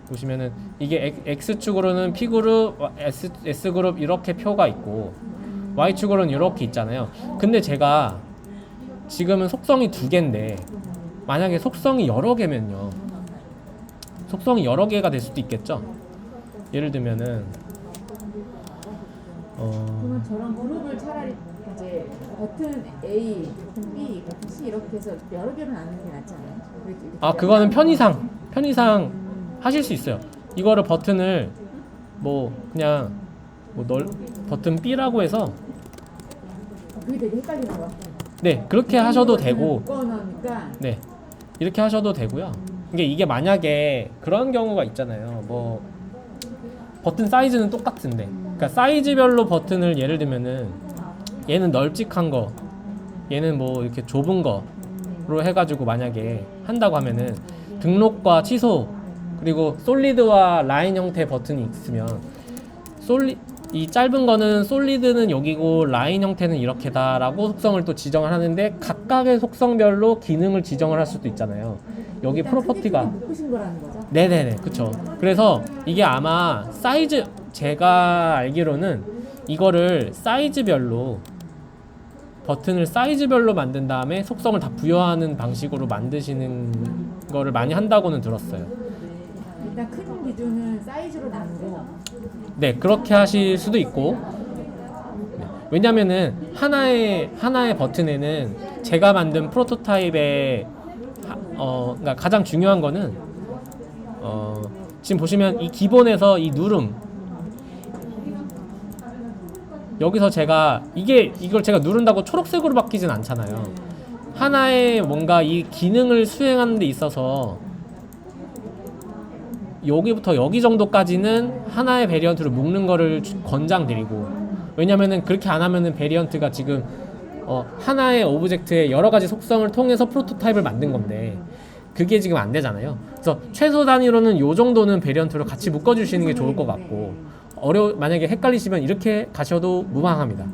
보시면은 이게 X축으로는 P그룹, S그룹 이렇게 표가 있고, Y축으로는 이렇게 있잖아요. 근데 제가 지금은 속성이 2개인데 만약에 속성이 여러 개면요, 속성이 여러 개가 될 수도 있겠죠. 예를 들면은 그러면 저런 그룹을 차라리 이제 버튼 A, 버튼 B, 버튼 C 이렇게 해서 여러 개로 나누는 게 낫지 않아요? 그거는 편의상 하실 수 있어요. 이거를 버튼을 뭐 그냥 버튼 B라고 해서, 그게 되게 헷갈리는 것 같아요. 네, 그렇게 하셔도 되고, 묶어놓으니까 네, 이렇게 하셔도 되고요. 이게 만약에 그런 경우가 있잖아요. 뭐 버튼 사이즈는 똑같은데, 그러니까 사이즈별로 버튼을 예를 들면은 얘는 널찍한 거, 얘는 뭐 이렇게 좁은 거로 해가지고 만약에 한다고 하면은 등록과 취소, 그리고 솔리드와 라인 형태 버튼이 있으면 이 짧은 거는 솔리드는 여기고 라인 형태는 이렇게다라고 속성을 또 지정을 하는데, 각각의 속성별로 기능을 지정을 할 수도 있잖아요. 여기 프로퍼티가 묶으신 거라는 거죠? 네네네, 그쵸. 그래서 이게 아마 사이즈, 제가 알기로는 이거를 사이즈별로, 버튼을 사이즈별로 만든 다음에 속성을 다 부여하는 방식으로 만드시는 거를 많이 한다고는 들었어요. 일단 큰 기준은 사이즈로 나누고. 네, 그렇게 하실 수도 있고, 네, 왜냐면은 하나의 버튼에는 제가 만든 프로토타입의 그러니까 가장 중요한 거는 지금 보시면 이 기본에서 이 누름, 여기서 제가 이걸 제가 누른다고 초록색으로 바뀌진 않잖아요. 하나의 뭔가 이 기능을 수행하는 데 있어서 여기부터 여기 정도까지는 하나의 베리언트로 묶는 거를 권장드리고, 왜냐면은 그렇게 안 하면은 베리언트가 지금 하나의 오브젝트의 여러 가지 속성을 통해서 프로토타입을 만든 건데 그게 지금 안 되잖아요. 그래서 최소 단위로는 요 정도는 베리언트로 같이 묶어주시는 게 좋을 것 같고, 만약에 헷갈리시면 이렇게 가셔도 무방합니다.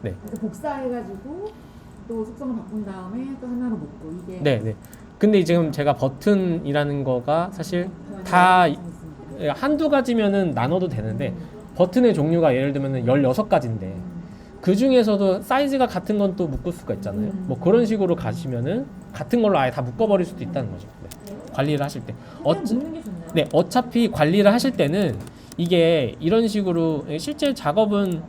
네. 그래서 복사해가지고 또 속성을 바꾼 다음에 또 하나로 묶고 이게. 네. 근데 지금 제가 버튼이라는 거가 사실 다 한두 가지면은 나눠도 되는데, 버튼의 종류가 예를 들면은 16가지인데 그 중에서도 사이즈가 같은 건 또 묶을 수가 있잖아요. 뭐 그런 식으로 가시면은 같은 걸로 아예 다 묶어버릴 수도 있다는 거죠. 네. 관리를 하실 때. 묶는 게 좋나요? 네, 어차피 관리를 하실 때는 이게 이런 식으로 실제 작업은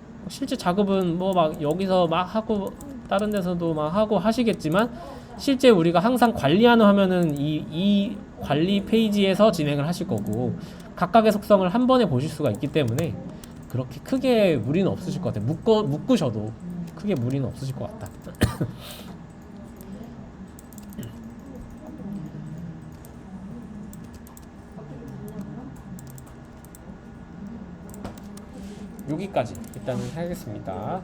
뭐 막 여기서 막 하고 다른 데서도 막 하고 하시겠지만, 실제 우리가 항상 관리하는 화면은 이 관리 페이지에서 진행을 하실 거고, 각각의 속성을 한 번에 보실 수가 있기 때문에 그렇게 크게 무리는 없으실 것 같아요. 묶으셔도 크게 무리는 없으실 것 같다. 여기까지 일단은 하겠습니다.